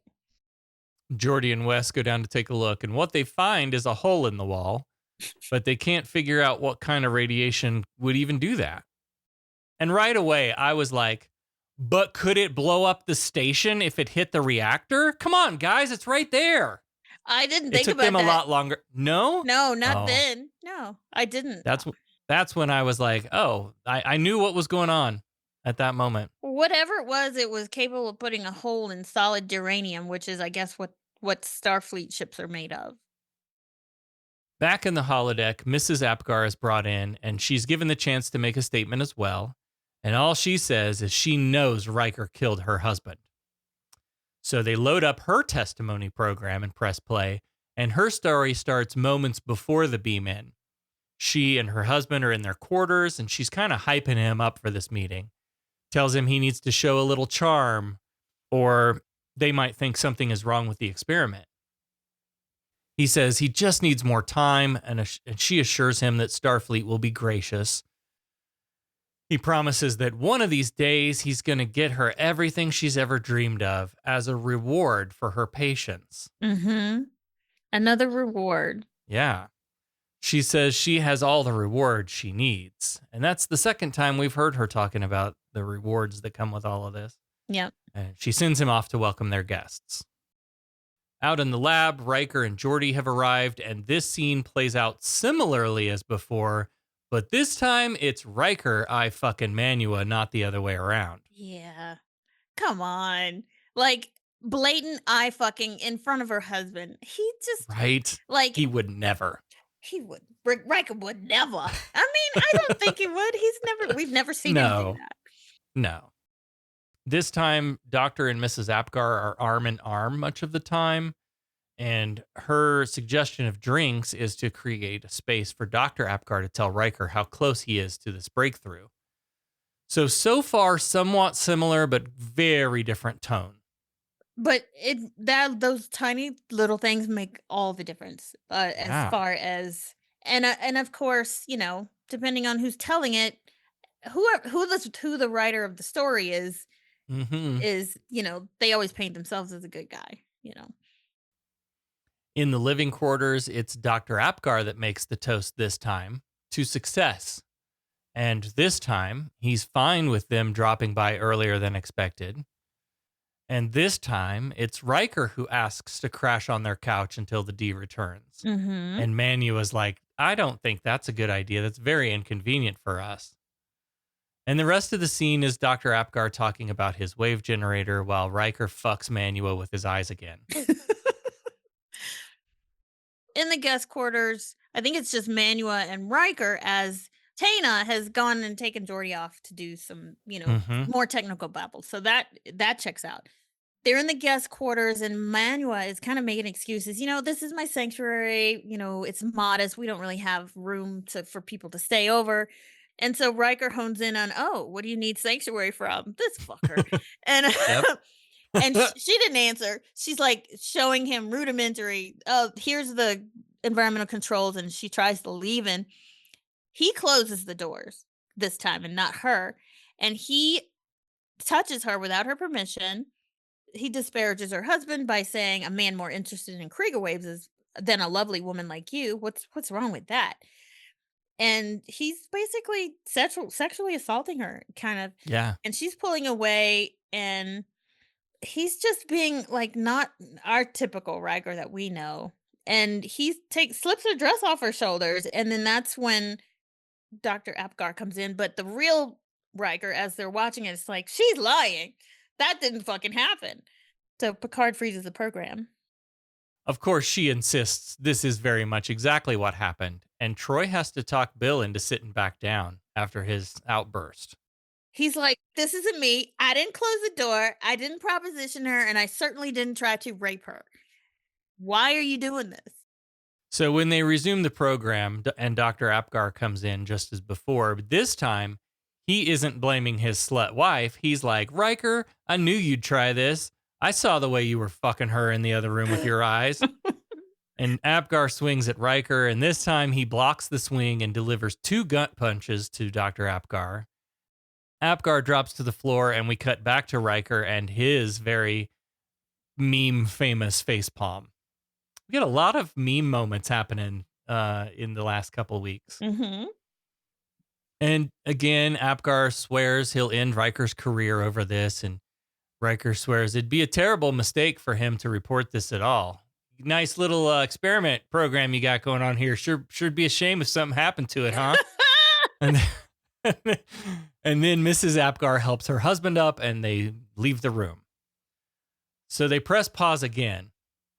S6: Geordi and Wes go down to take a look, and what they find is a hole in the wall, but they can't figure out what kind of radiation would even do that. And right away, I was like, but could it blow up the station if it hit the reactor? Come on, guys, it's right there.
S10: I didn't think about that.
S6: It took them a lot longer. No?
S10: No, not then. No, I didn't.
S6: That's when I was like, oh, I knew what was going on at that moment.
S10: Whatever it was capable of putting a hole in solid uranium, which is, I guess, what Starfleet ships are made of.
S6: Back in the holodeck, Mrs. Apgar is brought in, and she's given the chance to make a statement as well. And all she says is she knows Riker killed her husband. So they load up her testimony program and press play, and her story starts moments before the beam in. She and her husband are in their quarters, and she's kind of hyping him up for this meeting. Tells him he needs to show a little charm, or they might think something is wrong with the experiment. He says he just needs more time, and she assures him that Starfleet will be gracious. He promises that one of these days he's going to get her everything she's ever dreamed of as a reward for her patience.
S10: Mm-hmm. Another reward.
S6: Yeah. She says she has all the rewards she needs. And that's the second time we've heard her talking about the rewards that come with all of this.
S10: Yep.
S6: And she sends him off to welcome their guests. Out in the lab, Riker and Geordi have arrived, and this scene plays out similarly as before, but this time it's Riker fucking Manua, not the other way around.
S10: Yeah. Come on. Like, blatant eye fucking in front of her husband. He just...
S6: Right?
S10: Like...
S6: He would never.
S10: Riker would never. I mean, I don't think he would. We've never seen him do that.
S6: No. This time, Dr. and Mrs. Apgar are arm in arm much of the time, and her suggestion of drinks is to create a space for Dr. Apgar to tell Riker how close he is to this breakthrough. So far, somewhat similar, but very different tone.
S10: But those tiny little things make all the difference as far as, and of course, you know, depending on who's telling it, who the writer of the story is, you know, they always paint themselves as a good guy, you know.
S6: In the living quarters, it's Dr. Apgar that makes the toast this time to success. And this time, he's fine with them dropping by earlier than expected. And this time, it's Riker who asks to crash on their couch until the D returns.
S10: Mm-hmm.
S6: And Manua's like, I don't think that's a good idea. That's very inconvenient for us. And the rest of the scene is Dr. Apgar talking about his wave generator while Riker fucks Manua with his eyes again.
S10: In the guest quarters, I think it's just Manua and Riker, as Tana has gone and taken Geordi off to do some, more technical babble. So that checks out. They're in the guest quarters, and Manua is kind of making excuses. This is my sanctuary. It's modest. We don't really have room for people to stay over. And so Riker hones in on, what do you need sanctuary from? This fucker. And and she didn't answer. She's like showing him rudimentary, here's the environmental controls, and she tries to leave, and he closes the doors this time and not her. And he touches her without her permission. He disparages her husband by saying, a man more interested in Krieger waves than a lovely woman like you. What's wrong with that? And he's basically sexually assaulting her, kind of.
S6: Yeah.
S10: And she's pulling away, and he's just being like not our typical Riker that we know. And he slips her dress off her shoulders, and then that's when Dr. Apgar comes in. But the real Riker, as they're watching it, it's like, she's lying. That didn't fucking happen. So Picard freezes the program.
S6: Of course, she insists this is very much exactly what happened, and Troy has to talk Bill into sitting back down after his outburst.
S10: He's like, this isn't me. I didn't close the door. I didn't proposition her, and I certainly didn't try to rape her. Why are you doing this?
S6: So when they resume the program and Dr. Apgar comes in just as before, but this time he isn't blaming his slut wife. He's like, Riker, I knew you'd try this. I saw the way you were fucking her in the other room with your eyes. And Apgar swings at Riker, and this time he blocks the swing and delivers 2 gut punches to Dr. Apgar. Apgar drops to the floor, and we cut back to Riker and his very meme-famous facepalm. We get a lot of meme moments happening in the last couple weeks.
S10: Mm-hmm.
S6: And again, Apgar swears he'll end Riker's career over this, and Riker swears it'd be a terrible mistake for him to report this at all. Nice little experiment program you got going on here. Sure be a shame if something happened to it, huh? and then Mrs. Apgar helps her husband up, and they leave the room. So they press pause again,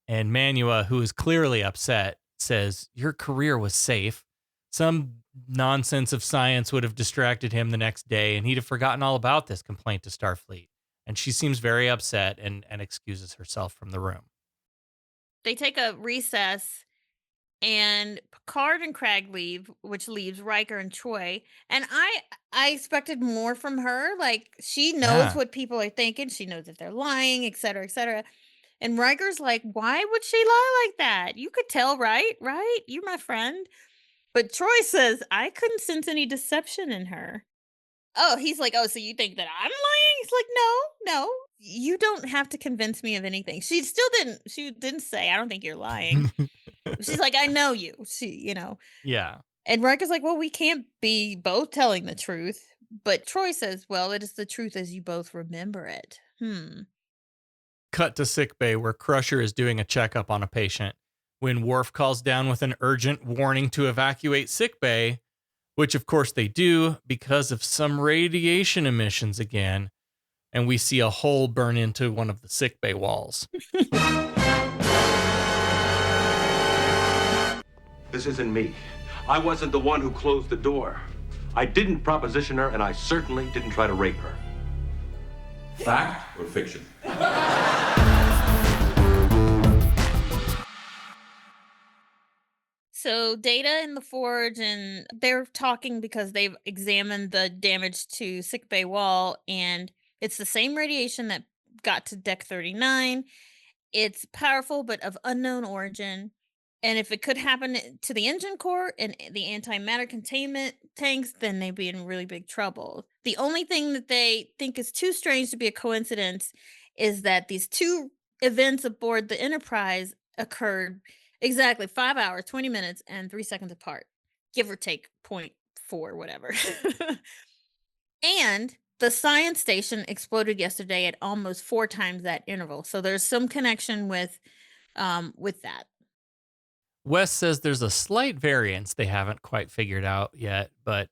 S6: and Manua, who is clearly upset, says, your career was safe. Some nonsense of science would have distracted him the next day, and he'd have forgotten all about this complaint to Starfleet. And she seems very upset and excuses herself from the room.
S10: They take a recess, and Picard and Crag leave, which leaves Riker and Troy. And I expected more from her. Like, she knows what people are thinking. She knows if they're lying, et cetera, et cetera. And Riker's like, why would she lie like that? You could tell, right? Right? You're my friend. But Troy says, I couldn't sense any deception in her. Oh, he's like, oh, so you think that I'm lying? He's like, no, you don't have to convince me of anything. She didn't say, I don't think you're lying. She's like, I know you.
S6: Yeah.
S10: And Riker's like, well, we can't be both telling the truth. But Troy says, well, it is the truth as you both remember it.
S6: Cut to sickbay where Crusher is doing a checkup on a patient when Worf calls down with an urgent warning to evacuate sickbay, which of course they do because of some radiation emissions again, and we see a hole burn into one of the sickbay walls.
S17: This isn't me. I wasn't the one who closed the door. I didn't proposition her, and I certainly didn't try to rape her.
S12: Fact or fiction?
S10: So Data in the Forge, and they're talking because they've examined the damage to sickbay wall, and it's the same radiation that got to Deck 39. It's powerful, but of unknown origin. And if it could happen to the engine core and the antimatter containment tanks, then they'd be in really big trouble. The only thing that they think is too strange to be a coincidence is that these 2 events aboard the Enterprise occurred exactly 5 hours, 20 minutes, and 3 seconds apart, give or take 0.5 4, whatever. And the science station exploded yesterday at almost 4 times that interval. So there's some connection with that.
S6: Wes says there's a slight variance they haven't quite figured out yet, but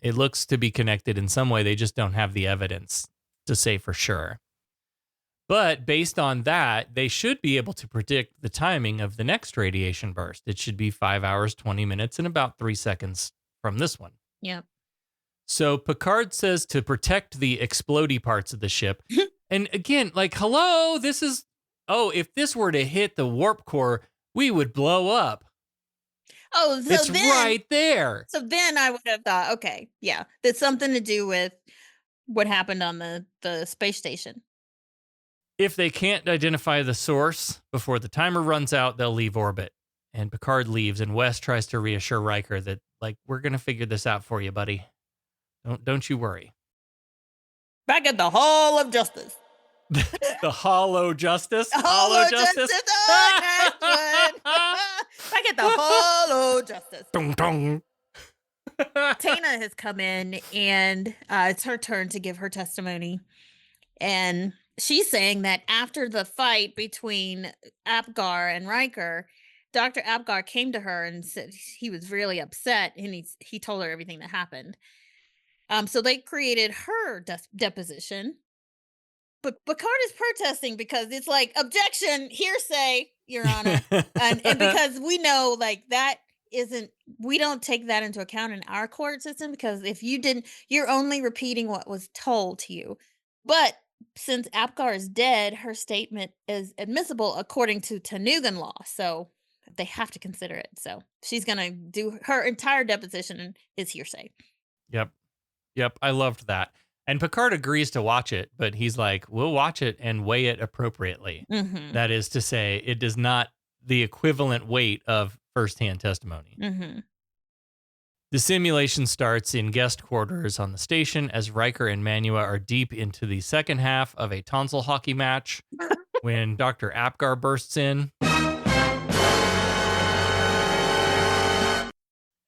S6: it looks to be connected in some way. They just don't have the evidence to say for sure. But based on that, they should be able to predict the timing of the next radiation burst. It should be 5 hours, 20 minutes, and about 3 seconds from this one.
S10: Yep.
S6: So Picard says to protect the explodey parts of the ship. And again, like, hello, if this were to hit the warp core, we would blow up.
S10: Oh, so
S6: it's right there.
S10: So then I would have thought, okay, yeah, that's something to do with what happened on the space station.
S6: If they can't identify the source before the timer runs out, they'll leave orbit. And Picard leaves, and Wes tries to reassure Riker that, like, we're going to figure this out for you, buddy. Don't you worry.
S10: Back at the Hall of Justice.
S6: The Hollow Justice?
S10: Hollow Justice? Oh, nice one. Back at the Hollow Justice.
S6: Dong, dong.
S10: Tana has come in, and it's her turn to give her testimony. And she's saying that after the fight between Apgar and Riker, Dr. Apgar came to her and said he was really upset, and he told her everything that happened. So they created her deposition. But Picard is protesting because it's like, objection, hearsay, Your Honor. and because we know, like, we don't take that into account in our court system, because if you didn't, you're only repeating what was told to you. But since Apgar is dead, her statement is admissible according to Tanugan law. So they have to consider it. So she's going to do her entire deposition is hearsay.
S6: Yep. I loved that. And Picard agrees to watch it, but he's like, we'll watch it and weigh it appropriately.
S10: Mm-hmm.
S6: That is to say, it does not the equivalent weight of firsthand testimony.
S10: Mm-hmm.
S6: The simulation starts in guest quarters on the station as Riker and Manua are deep into the second half of a tonsil hockey match when Dr. Apgar bursts in.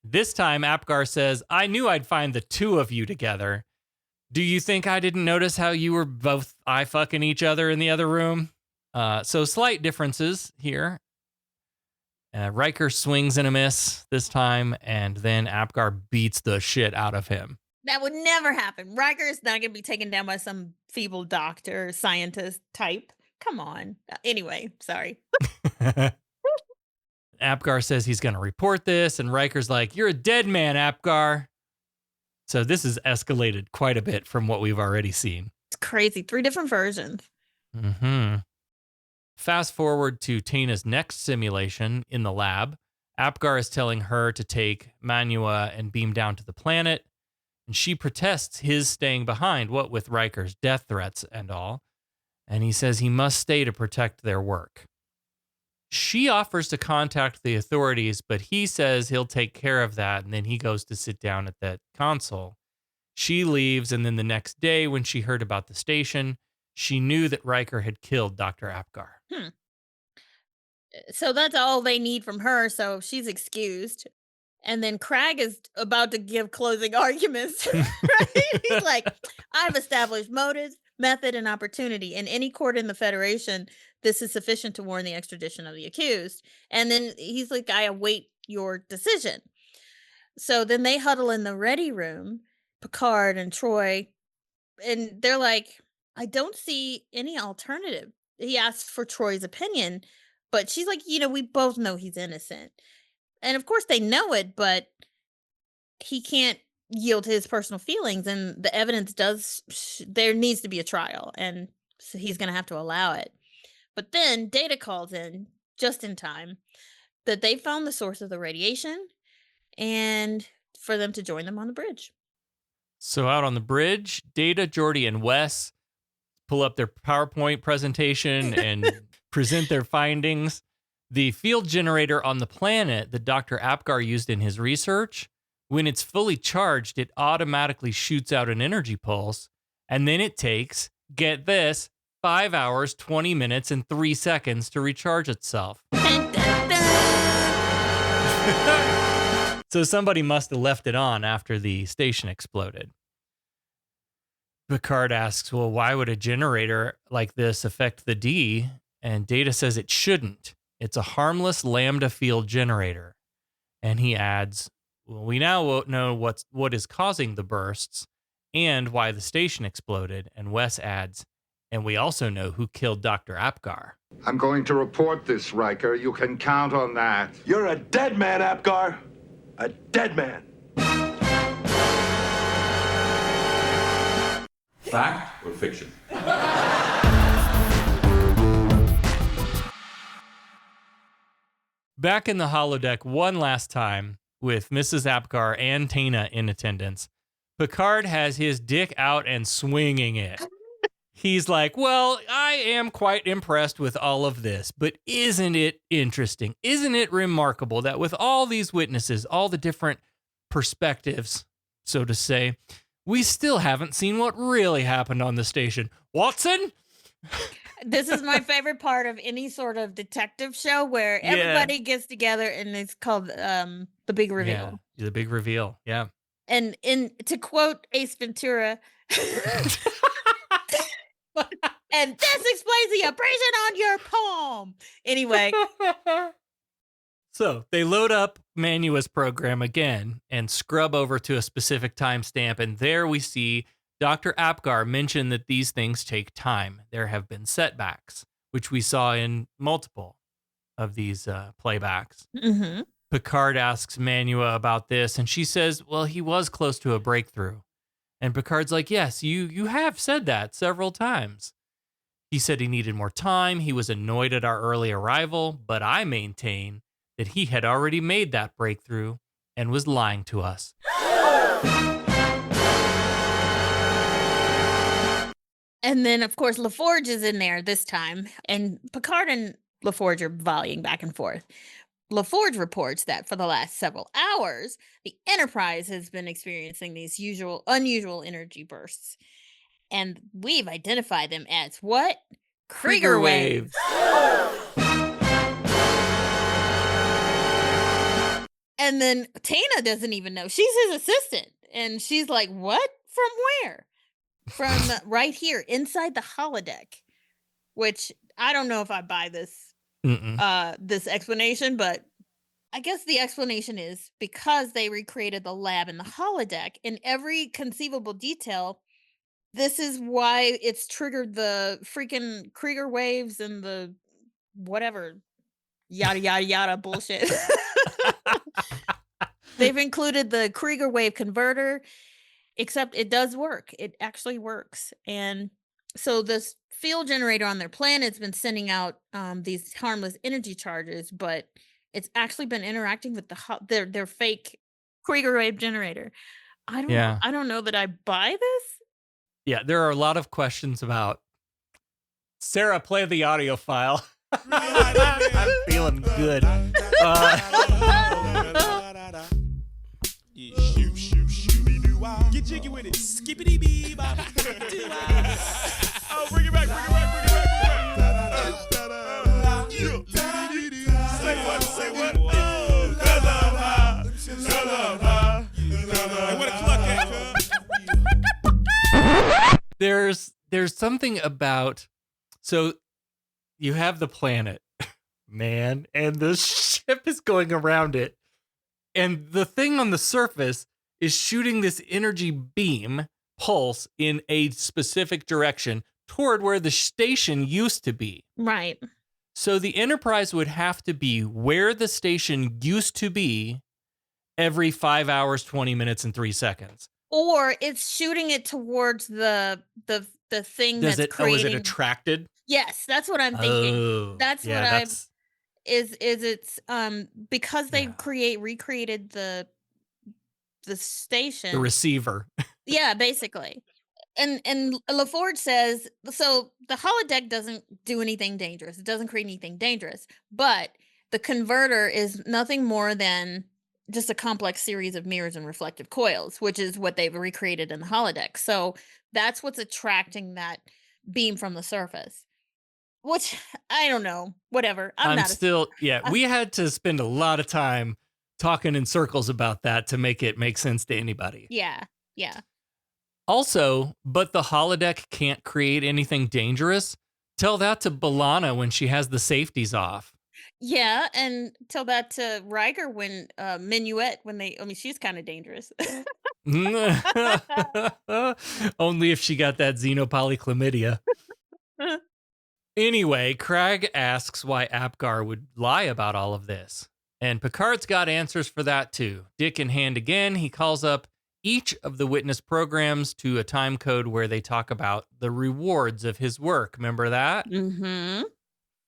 S6: This time, Apgar says, I knew I'd find the two of you together. Do you think I didn't notice how you were both eye-fucking each other in the other room? So slight differences here. Riker swings and a miss this time, and then Apgar beats the shit out of him.
S10: That would never happen. Riker is not going to be taken down by some feeble doctor, scientist type. Come on. Anyway, sorry.
S6: Apgar says he's going to report this, and Riker's like, you're a dead man, Apgar. So this has escalated quite a bit from what we've already seen.
S10: It's crazy. 3 different versions.
S6: Mm-hmm. Fast forward to Tana's next simulation in the lab. Apgar is telling her to take Manua and beam down to the planet, and she protests his staying behind, what with Riker's death threats and all, and he says he must stay to protect their work. She offers to contact the authorities, but he says he'll take care of that, and then he goes to sit down at that console. She leaves, and then the next day, when she heard about the station, she knew that Riker had killed Dr. Apgar.
S10: So that's all they need from her, so she's excused. And then Crag is about to give closing arguments, right? He's like, I've established motives, method, and opportunity. In any court in the Federation, this is sufficient to warrant the extradition of the accused. And then he's like, I await your decision. So then they huddle in the ready room, Picard and Troy, and they're like, I don't see any alternative. He asks for Troy's opinion, but she's like, we both know he's innocent. And of course they know it, but he can't yield to his personal feelings, and the evidence there needs to be a trial, and so he's going to have to allow it. But then Data calls in just in time that they found the source of the radiation and for them to join them on the bridge.
S6: So out on the bridge, Data, Geordi, and Wes pull up their PowerPoint presentation and present their findings. The field generator on the planet that Dr. Apgar used in his research, when it's fully charged, it automatically shoots out an energy pulse, and then it takes, get this, 5 hours, 20 minutes, and 3 seconds to recharge itself. So somebody must have left it on after the station exploded. Picard asks, well, why would a generator like this affect the D? And Data says it shouldn't. It's a harmless lambda field generator. And he adds, well, we now know what is causing the bursts and why the station exploded. And Wes adds, and we also know who killed Dr. Apgar.
S18: I'm going to report this, Riker. You can count on that.
S17: You're a dead man, Apgar. A dead man.
S19: Fact or fiction?
S6: Back in the holodeck one last time with Mrs. Apgar and Tana in attendance, Picard has his dick out and swinging it. He's like, well, I am quite impressed with all of this, but isn't it interesting? Isn't it remarkable that with all these witnesses, all the different perspectives, so to say, we still haven't seen what really happened on the station? Watson?
S10: This is my favorite part of any sort of detective show where everybody gets together and it's called the big reveal.
S6: Yeah, the big reveal. Yeah.
S10: And to quote Ace Ventura, and this explains the abrasion on your palm. Anyway.
S6: So they load up Manua's program again and scrub over to a specific timestamp. And there we see Dr. Apgar mention that these things take time. There have been setbacks, which we saw in multiple of these playbacks.
S10: Mm-hmm.
S6: Picard asks Manua about this, and she says, well, he was close to a breakthrough. And Picard's like, yes, you have said that several times. He said he needed more time. He was annoyed at our early arrival, but I maintain that he had already made that breakthrough and was lying to us.
S10: And then, of course, LaForge is in there this time, and Picard and LaForge are volleying back and forth. LaForge reports that for the last several hours, the Enterprise has been experiencing these unusual energy bursts. And we've identified them as what? Krieger waves. And then Tana doesn't even know. She's his assistant. And she's like, what? From where? From right here, inside the holodeck. Which, I don't know if I buy this this explanation, but I guess the explanation is because they recreated the lab in the holodeck in every conceivable detail. This is why it's triggered the freaking Krieger waves and the whatever yada yada yada bullshit. They've included the Krieger wave converter, except it does work. It actually works. And so this field generator on their planet's been sending out these harmless energy charges, but it's actually been interacting with their fake Krieger wave generator. I don't know that I buy this.
S6: Yeah, there are a lot of questions about Sarah, play the audio file. I'm feeling good.
S20: Get jiggy with it. Skippity bee bop. Oh, bring it back. Say what? Oh, 'cause I'm high. Hey, where the cluck at, cuz?
S6: There's something about, so you have the planet, man, and the ship is going around it. And the thing on the surface is shooting this energy beam pulse in a specific direction toward where the station used to be.
S10: Right.
S6: So the Enterprise would have to be where the station used to be every 5 hours, 20 minutes, and 3 seconds.
S10: Or it's shooting it towards the thing that's creating.
S6: Is it attracted?
S10: Yes, that's what I'm thinking.
S6: Oh,
S10: that's
S6: yeah,
S10: what
S6: that's...
S10: it's because they recreated the station,
S6: the receiver.
S10: Yeah, basically. And LaForge says, so the holodeck doesn't do anything dangerous. It doesn't create anything dangerous, but the converter is nothing more than just a complex series of mirrors and reflective coils, which is what they've recreated in the holodeck. So that's what's attracting that beam from the surface. Which, I don't know, whatever.
S6: We had to spend a lot of time talking in circles about that to make it make sense to anybody.
S10: Yeah. Yeah.
S6: Also, but the holodeck can't create anything dangerous. Tell that to B'Elanna when she has the safeties off.
S10: Yeah, and tell that to Riker when Minuet she's kind of dangerous.
S6: Only if she got that xenopolychlamydia. Anyway, Crag asks why Apgar would lie about all of this. And Picard's got answers for that too. Dick in hand again, he calls up each of the witness programs to a time code where they talk about the rewards of his work. Remember that?
S10: Mm-hmm.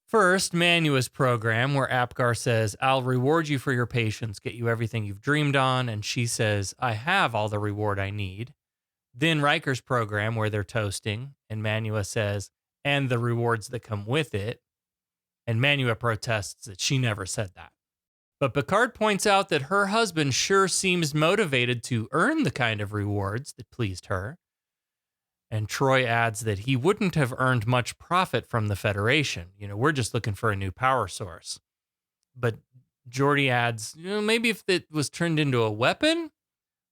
S6: First, Manua's program, where Apgar says, I'll reward you for your patience, get you everything you've dreamed on. And she says, I have all the reward I need. Then Riker's program, where they're toasting, and Manua says, and the rewards that come with it. And Manua protests that she never said that. But Picard points out that her husband sure seems motivated to earn the kind of rewards that pleased her. And Troy adds that he wouldn't have earned much profit from the Federation. We're just looking for a new power source. But Geordi adds, maybe if it was turned into a weapon?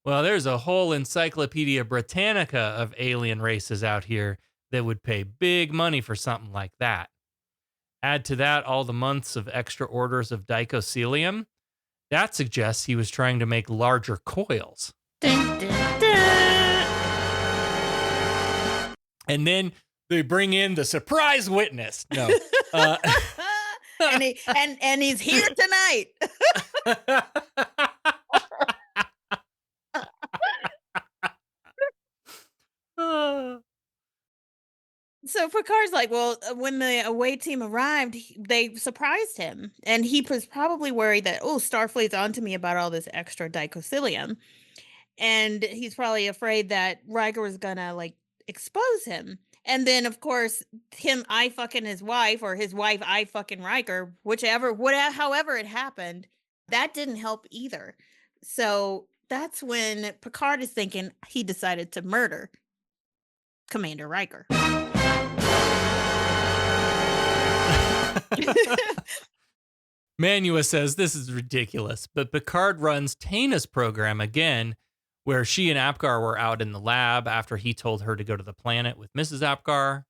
S6: Well, there's a whole Encyclopedia Britannica of alien races out here that would pay big money for something like that. Add to that all the months of extra orders of dicoselium. That suggests he was trying to make larger coils.
S10: Dun, dun, dun.
S6: And then they bring in the surprise witness. No.
S10: and he's here tonight. So Picard's like, well, when the away team arrived, they surprised him. And he was probably worried that, Starfleet's onto me about all this extra dicoselium. And he's probably afraid that Riker was going to, expose him. And then, of course, him I fucking his wife, or his wife I fucking Riker, however it happened, that didn't help either. So that's when Picard is thinking he decided to murder Commander Riker.
S6: Manua says this is ridiculous, but Picard runs Taina's program again, where she and Apgar were out in the lab after he told her to go to the planet with Mrs. Apgar,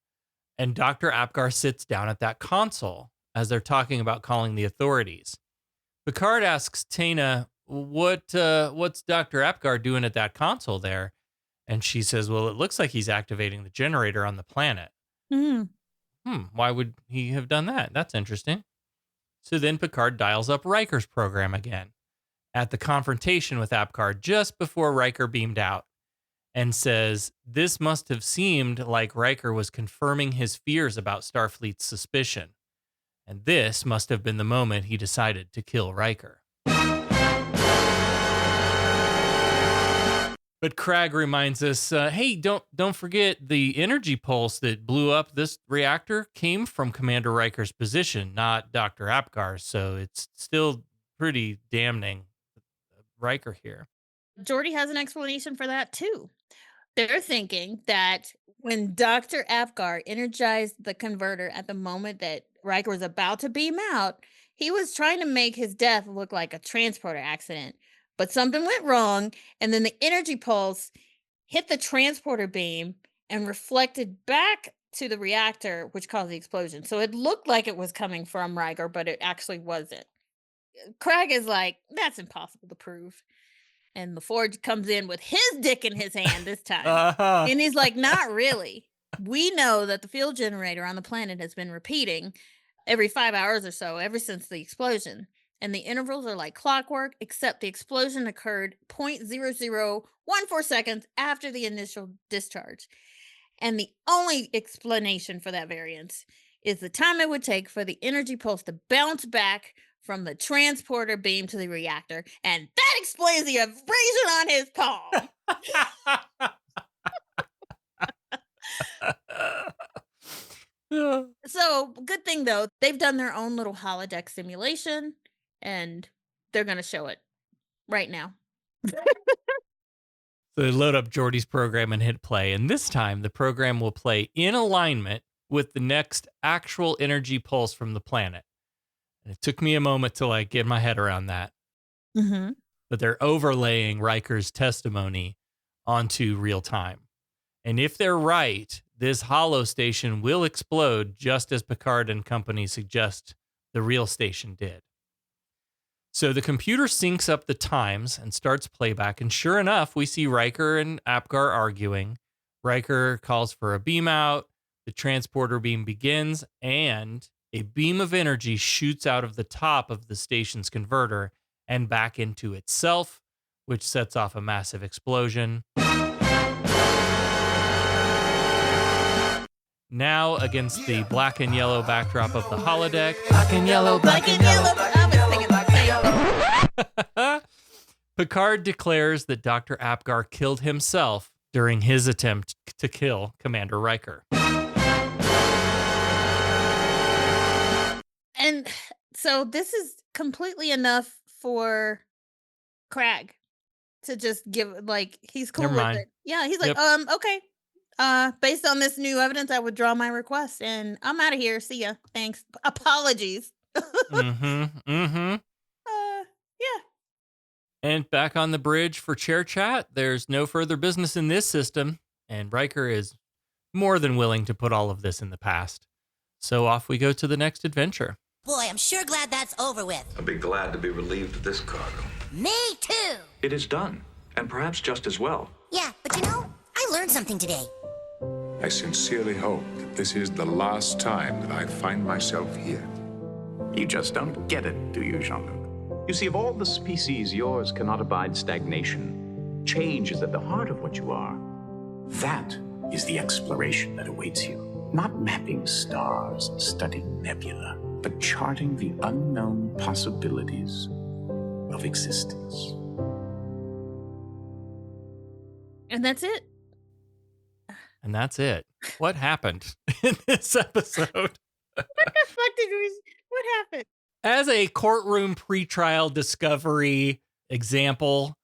S6: and Dr. Apgar sits down at that console as they're talking about calling the authorities. Picard asks Taina, what's Dr. Apgar doing at that console there? And she says, well, it looks like he's activating the generator on the planet. Why would he have done that? That's interesting. So then Picard dials up Riker's program again at the confrontation with Apgar just before Riker beamed out, and says this must have seemed like Riker was confirming his fears about Starfleet's suspicion. And this must have been the moment he decided to kill Riker. But Crag reminds us, hey, don't forget the energy pulse that blew up this reactor came from Commander Riker's position, not Dr. Apgar's. So it's still pretty damning Riker here.
S10: Geordi has an explanation for that too. They're thinking that when Dr. Apgar energized the converter at the moment that Riker was about to beam out, he was trying to make his death look like a transporter accident. But something went wrong, and then the energy pulse hit the transporter beam and reflected back to the reactor, which caused the explosion. So it looked like it was coming from Riker, but it actually wasn't. Crag is like, that's impossible to prove. And LaForge comes in with his dick in his hand this time. And he's like, not really. We know that the fuel generator on the planet has been repeating every 5 hours or so ever since the explosion. And the intervals are like clockwork, except the explosion occurred 0.0014 seconds after the initial discharge. And the only explanation for that variance is the time it would take for the energy pulse to bounce back from the transporter beam to the reactor. And that explains the abrasion on his palm. So, good thing, though, they've done their own little holodeck simulation, and they're going to show it right now.
S6: So they load up Geordi's program and hit play, and this time the program will play in alignment with the next actual energy pulse from the planet. And it took me a moment to get my head around that.
S10: Mm-hmm.
S6: but they're overlaying Riker's testimony onto real time. And if they're right, this holo station will explode just as Picard and company suggest the real station did. So the computer syncs up the times and starts playback. And sure enough, we see Riker and Apgar arguing. Riker calls for a beam out. The transporter beam begins, and a beam of energy shoots out of the top of the station's converter and back into itself, which sets off a massive explosion. Now, against the black and yellow backdrop of the holodeck. Black and yellow, black and yellow. Picard declares that Dr. Apgar killed himself during his attempt to kill Commander Riker.
S10: And so this is completely enough for Crag to just give, like, he's cool
S6: Never
S10: with
S6: mind.
S10: it. Yeah, he's like,
S6: Yep.
S10: okay. Based on this new evidence, I withdraw my request and I'm out of here. See ya. Thanks. Apologies.
S6: Yeah. And back on the bridge for chair chat, there's no further business in this system, and Riker is more than willing to put all of this in the past. So off we go to the next adventure.
S21: Boy, I'm sure glad that's over with.
S12: I'll be glad to be relieved of this cargo.
S21: Me too.
S11: It is done, and perhaps just as well.
S21: Yeah, but you know, I learned something today.
S8: I sincerely hope that this is the last time that I find myself here.
S9: You just don't get it, do you, Jean-Luc? You see, of all the species, yours cannot abide stagnation. Change is at the heart of what you are. That is the exploration that awaits you. Not mapping stars and studying nebula, but charting the unknown possibilities of existence.
S10: And that's it.
S6: And that's it. What happened in this episode?
S10: What the fuck what happened?
S6: As a courtroom pretrial discovery example,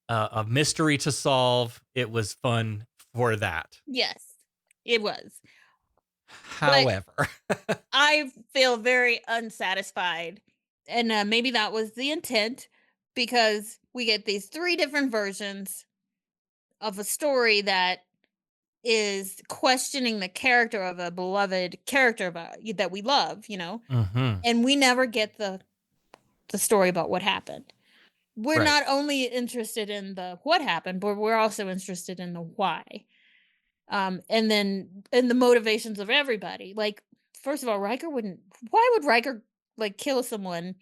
S6: a mystery to solve, it was fun for that.
S10: Yes, it was.
S6: However,
S10: I feel very unsatisfied. And maybe that was the intent, because we get these 3 different versions of a story that is questioning the character of a beloved character that we love, you know, and we never get the story about what happened. We're not only interested in the what happened, but we're also interested in the why. And then in the motivations of everybody. Like, first of all, why would Riker like kill someone?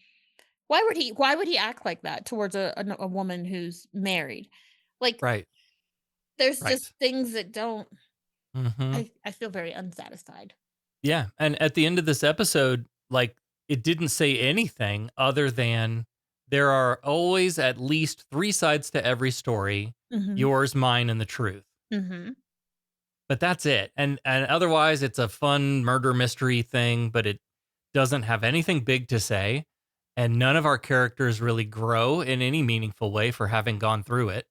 S10: Why would he act like that towards a woman who's married? Like, there's just things that don't. I feel very unsatisfied.
S6: Yeah. And at the end of this episode, like, it didn't say anything other than there are always at least 3 sides to every story, yours, mine, and the truth. But that's it. And otherwise, it's a fun murder mystery thing, but it doesn't have anything big to say. And none of our characters really grow in any meaningful way for having gone through it.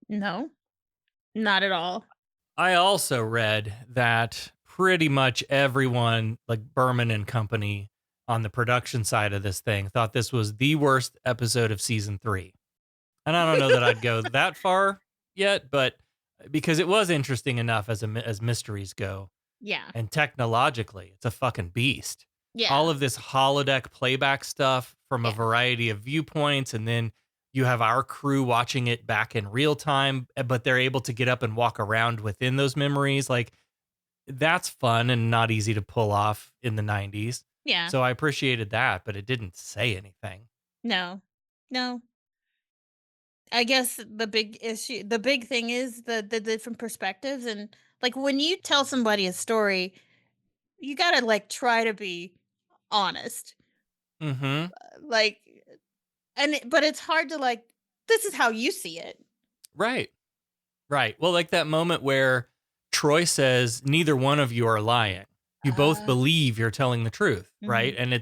S10: No, not at all.
S6: I also read that pretty much everyone, like Berman and company on the production side of this thing, thought this was the worst episode of season 3. And I don't know that I'd go that far yet, but because it was interesting enough as mysteries go.
S10: Yeah.
S6: And technologically, it's a fucking beast.
S10: Yeah.
S6: All of this holodeck playback stuff from a variety of viewpoints, and then you have our crew watching it back in real time, but they're able to get up and walk around within those memories. Like, that's fun and not easy to pull off in the 90s.
S10: Yeah.
S6: So I appreciated that, but it didn't say anything.
S10: No. I guess the big thing is the different perspectives. And like, when you tell somebody a story, you gotta like try to be honest. Like, but it's hard to like, this is how you see it. Right.
S6: Well, like that moment where Troy says, neither one of you are lying. You both believe you're telling the truth, right? And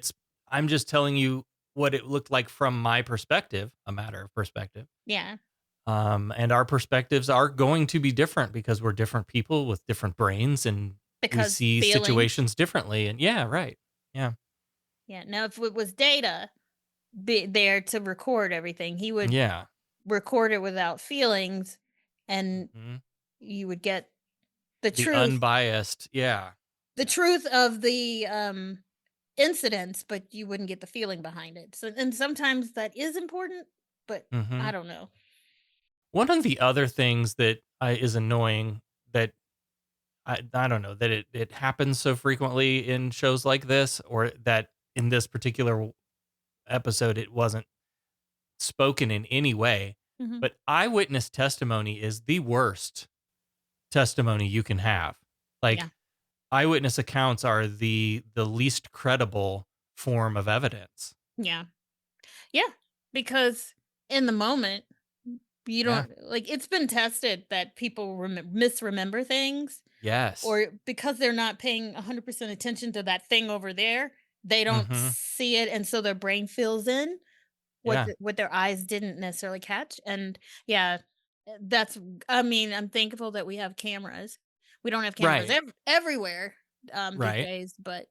S6: I'm just telling you what it looked like from my perspective, a matter of perspective.
S10: Yeah.
S6: And our perspectives are going to be different because we're different people with different brains, and we see situations differently. And yeah.
S10: Yeah. Now, if it was Data, be there to record everything. He would record it without feelings, and you would get the truth,
S6: unbiased,
S10: the truth of the incidents, but you wouldn't get the feeling behind it. So, and sometimes that is important, but I don't know.
S6: One of the other things that is annoying that I don't know that it happens so frequently in shows like this, or that in this particular episode it wasn't spoken in any way, but eyewitness testimony is the worst testimony you can have. Like eyewitness accounts are the least credible form of evidence.
S10: Yeah, because in the moment you don't like. It's been tested that people misremember things.
S6: Yes.
S10: Or because they're not paying 100% attention to that thing over there, they don't see it, and so their brain fills in what their eyes didn't necessarily catch. And that's. I mean, I'm thankful that we have cameras. We don't have cameras everywhere these days, but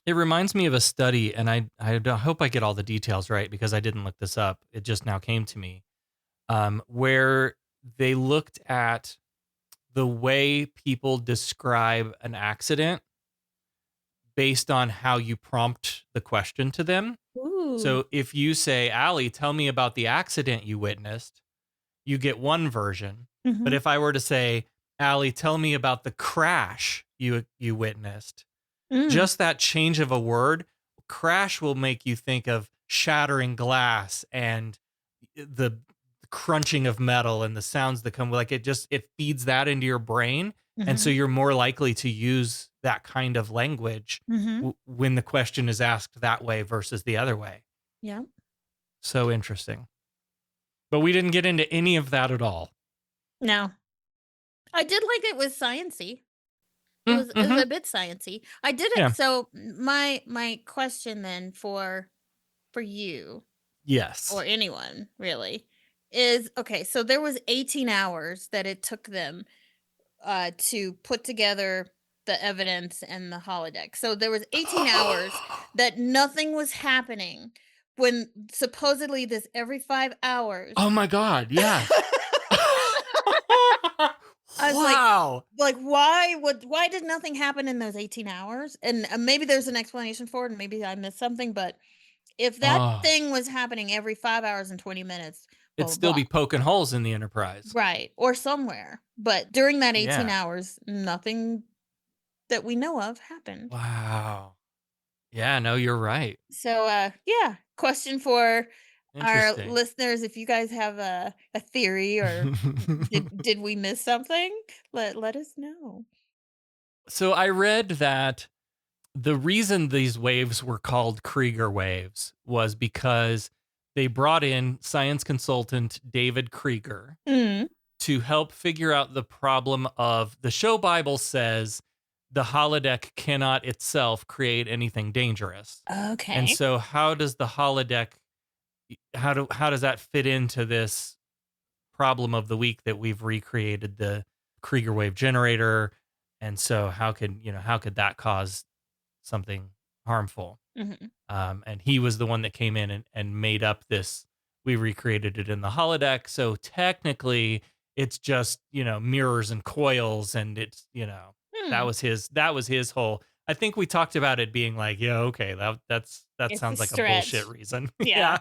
S6: It reminds me of a study, and I hope I get all the details right because I didn't look this up. It just now came to me, where they looked at the way people describe an accident based on how you prompt the question to them.
S10: Ooh.
S6: So if you say, Allie, tell me about the accident you witnessed, you get one version. But if I were to say, Allie, tell me about the crash you witnessed, just that change of a word, crash will make you think of shattering glass and the crunching of metal and the sounds that come, like it feeds that into your brain. And so you're more likely to use that kind of language when the question is asked that way versus the other way.
S10: Yeah.
S6: So interesting. But we didn't get into any of that at all.
S10: No. I did like it was sciencey. It was a bit sciencey. I did it.
S6: Yeah.
S10: So my question then for you.
S6: Yes.
S10: Or anyone really is, okay, so there was 18 hours that it took them to put together the evidence and the holodeck. So there was 18 hours that nothing was happening when supposedly this every 5 hours.
S6: Oh my God, yeah.
S10: I was
S6: wow.
S10: Like why did nothing happen in those 18 hours? And maybe there's an explanation for it, and maybe I missed something, but if that thing was happening every 5 hours and 20 minutes,
S6: it'd still be poking holes in the Enterprise.
S10: Right. Or somewhere. But during that 18 hours, nothing that we know of happened.
S6: Wow. Yeah, no, you're right.
S10: So, question for our listeners. If you guys have a theory or did we miss something, let us know.
S6: So I read that the reason these waves were called Krieger waves was because they brought in science consultant David Krieger to help figure out the problem of the show Bible says the holodeck cannot itself create anything dangerous.
S10: Okay.
S6: And so how does the holodeck, how does that fit into this problem of the week that we've recreated the Krieger wave generator? And so how could that cause something harmful? And he was the one that came in and made up this. We recreated it in the holodeck. So technically it's just, mirrors and coils, and it's, that was his whole, I think we talked about it being like, that sounds like a bullshit reason.
S10: Yeah.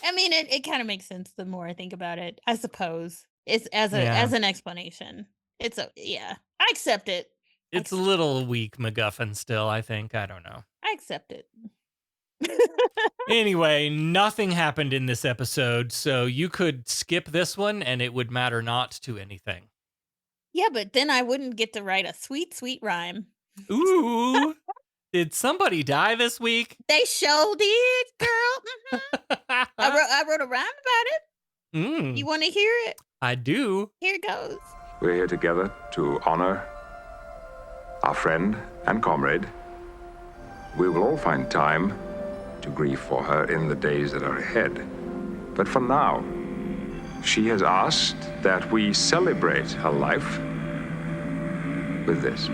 S10: I mean, it kind of makes sense the more I think about it, I suppose. It's as an explanation. I accept it.
S6: It's a little weak MacGuffin still, I think. I don't know.
S10: I accept it.
S6: Anyway, nothing happened in this episode, so you could skip this one and it would matter not to anything.
S10: Yeah, but then I wouldn't get to write a sweet, sweet rhyme.
S6: Ooh. Did somebody die this week?
S10: They sure did, girl. I wrote a rhyme about it. You want to hear it?
S6: I do.
S10: Here it goes.
S8: We're here together to honor our friend and comrade. We will all find time to grieve for her in the days that are ahead. But for now, she has asked that we celebrate her life with this.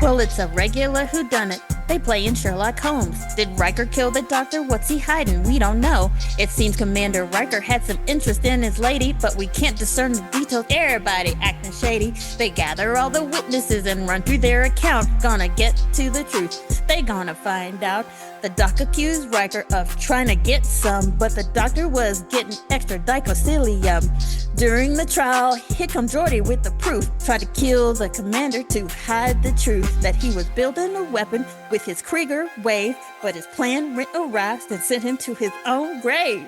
S10: Well, it's a regular whodunit. They play in Sherlock Holmes. Did Riker kill the doctor? What's he hiding? We don't know. It seems Commander Riker had some interest in his lady, but we can't discern the details. Everybody acting shady. They gather all the witnesses and run through their account. Gonna get to the truth. They gonna find out. The doc accused Riker of trying to get some, but the doctor was getting extra dicocilium. During the trial, here come Geordi with the proof. Tried to kill the commander to hide the truth that he was building a weapon with his Krieger wave, but his plan went awry and sent him to his own grave.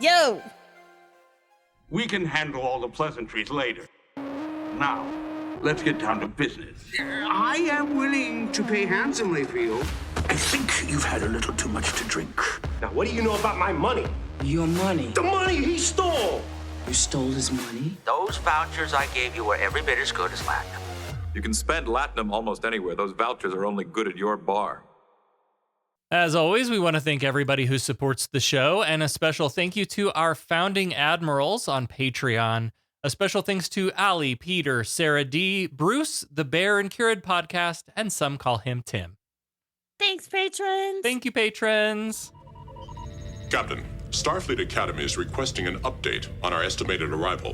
S10: Yo!
S17: We can handle all the pleasantries later. Now, let's get down to business.
S4: I am willing to pay handsomely for you. I think you've had a little too much to drink.
S17: Now, what do you know about my money?
S4: Your money?
S17: The money he stole!
S4: You stole his money?
S1: Those vouchers I gave you were every bit as good as Latinum.
S19: You can spend Latinum almost anywhere. Those vouchers are only good at your bar.
S6: As always, we want to thank everybody who supports the show, and a special thank you to our founding admirals on Patreon. A special thanks to Allie, Peter, Sarah D, Bruce, the Bear and Cured podcast, and some call him Tim.
S10: Thanks, patrons.
S6: Thank you, patrons.
S22: Captain, Starfleet Academy is requesting an update on our estimated arrival.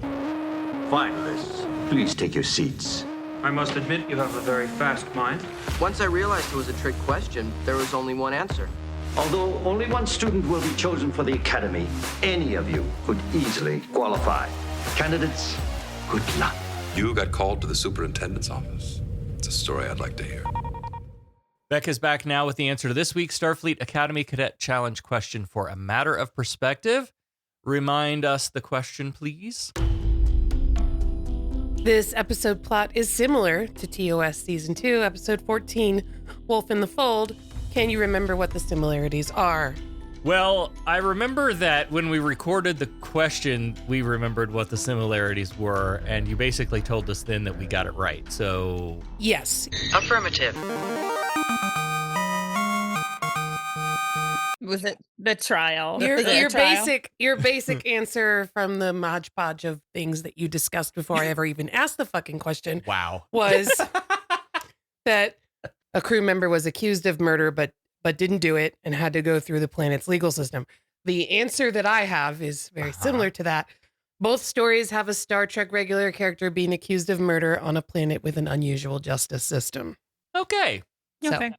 S9: Finalists, please take your seats.
S23: I must admit you have a very fast mind.
S1: Once I realized it was a trick question, there was only one answer.
S9: Although only one student will be chosen for the Academy, any of you could easily qualify. Candidates, good luck.
S19: You got called to the superintendent's office. It's a story I'd like to hear.
S6: Beck is back now with the answer to this week's Starfleet Academy Cadet Challenge question for a matter of perspective. Remind us the question, please.
S24: This episode plot is similar to TOS Season 2, Episode 14, Wolf in the Fold. Can you remember what the similarities are?
S6: Well, I remember that when we recorded the question, we remembered what the similarities were, and you basically told us then that we got it right, so...
S24: Yes.
S10: Affirmative. Was it the trial?
S24: Your basic answer from the hodgepodge of things that you discussed before I ever even asked the fucking question.
S6: Wow.
S24: Was that a crew member was accused of murder, but didn't do it and had to go through the planet's legal system. The answer that I have is very similar to that. Both stories have a Star Trek regular character being accused of murder on a planet with an unusual justice system.
S6: Okay.
S10: Okay.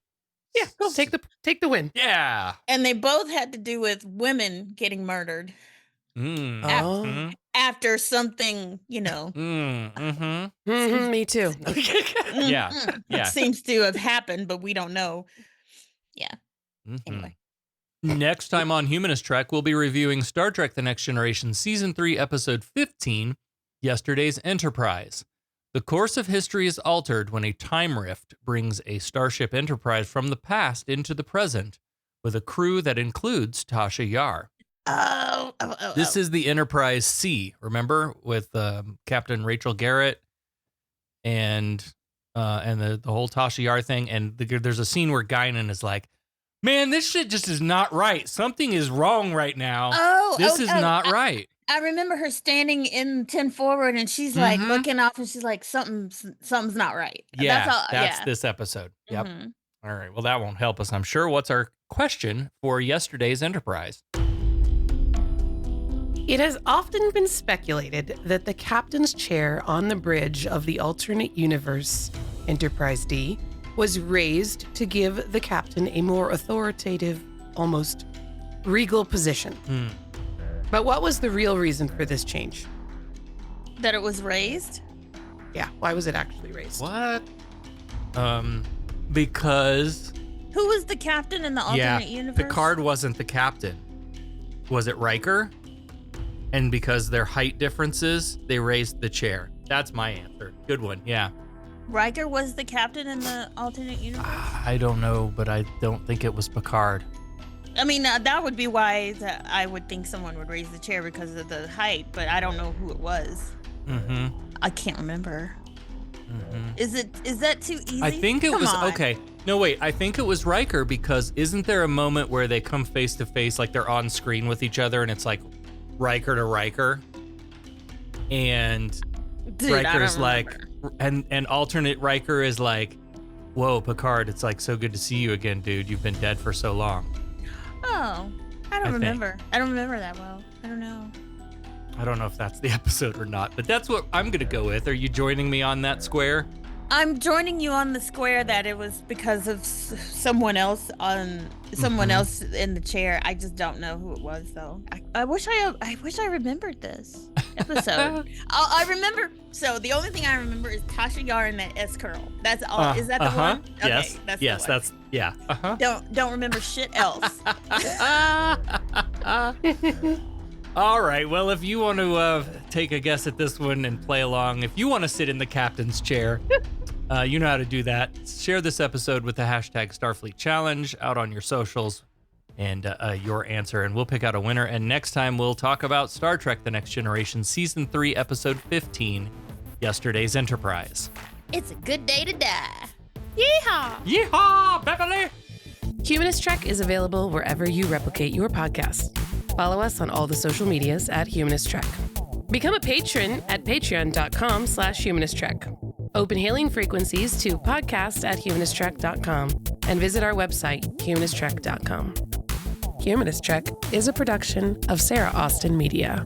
S24: Yeah, go take the win.
S6: Yeah.
S10: And they both had to do with women getting murdered. After something, you know.
S24: Me too.
S6: Yeah.
S10: Seems to have happened, but we don't know. Yeah. Anyway.
S6: Next time on Humanist Trek, we'll be reviewing Star Trek The Next Generation Season 3, Episode 15, Yesterday's Enterprise. The course of history is altered when a time rift brings a Starship Enterprise from the past into the present with a crew that includes Tasha Yar. This is the Enterprise C, remember? With Captain Rachel Garrett and the whole Tasha Yar thing. And there's a scene where Guinan is like, man, this shit just is not right. Something is wrong right now. This is not right.
S10: I remember her standing in 10 forward and she's like looking off and she's like, something's not right.
S6: Yeah, that's this episode. Yep. All right. Well, that won't help us, I'm sure. What's our question for yesterday's Enterprise?
S24: It has often been speculated that the captain's chair on the bridge of the alternate universe Enterprise D was raised to give the captain a more authoritative, almost regal position. But what was the real reason for this change?
S10: That it was raised?
S24: Yeah, why was it actually raised?
S6: What? Because...
S10: Who was the captain in the alternate universe?
S6: Picard wasn't the captain. Was it Riker? And because their height differences, they raised the chair. That's my answer. Good one, yeah.
S10: Riker was the captain in the alternate universe?
S6: I don't know, but I don't think it was Picard.
S10: I mean, that would be why I would think someone would raise the chair because of the height, but I don't know who it was. I can't remember. Is that too easy?
S6: I think it was, okay. No, wait, I think it was Riker because isn't there a moment where they come face to face, like they're on screen with each other and it's like Riker to Riker? And Riker's like, and alternate Riker is like, Whoa, Picard, it's like so good to see you again, dude. You've been dead for so long.
S10: Oh, I don't remember. I don't remember that well. I don't know.
S6: I don't know if that's the episode or not, but that's what I'm going to go with. Are you joining me on that square?
S10: I'm joining you on the square that it was because of someone else else in the chair. I just don't know who it was though. I wish I remembered this episode. I remember. So the only thing I remember is Tasha Yar and that S curl. That's all. Is that the one? Okay,
S6: Yes.
S10: That's
S6: yes.
S10: the one.
S6: That's yeah.
S10: Don't remember shit else.
S6: All right. Well, if you want to take a guess at this one and play along, if you want to sit in the captain's chair, you know how to do that. Share this episode with the hashtag Starfleet Challenge out on your socials and your answer, and we'll pick out a winner. And next time we'll talk about Star Trek: The Next Generation, Season 3, Episode 15, Yesterday's Enterprise.
S10: It's a good day to die. Yeehaw!
S6: Yeehaw, Beverly!
S24: Humanist Trek is available wherever you replicate your podcast. Follow us on all the social medias at Humanist Trek. Become a patron at patreon.com/Humanist Trek. Open hailing frequencies to podcast@humanisttrek.com and visit our website, humanisttrek.com. Humanist Trek is a production of Sarah Austin Media.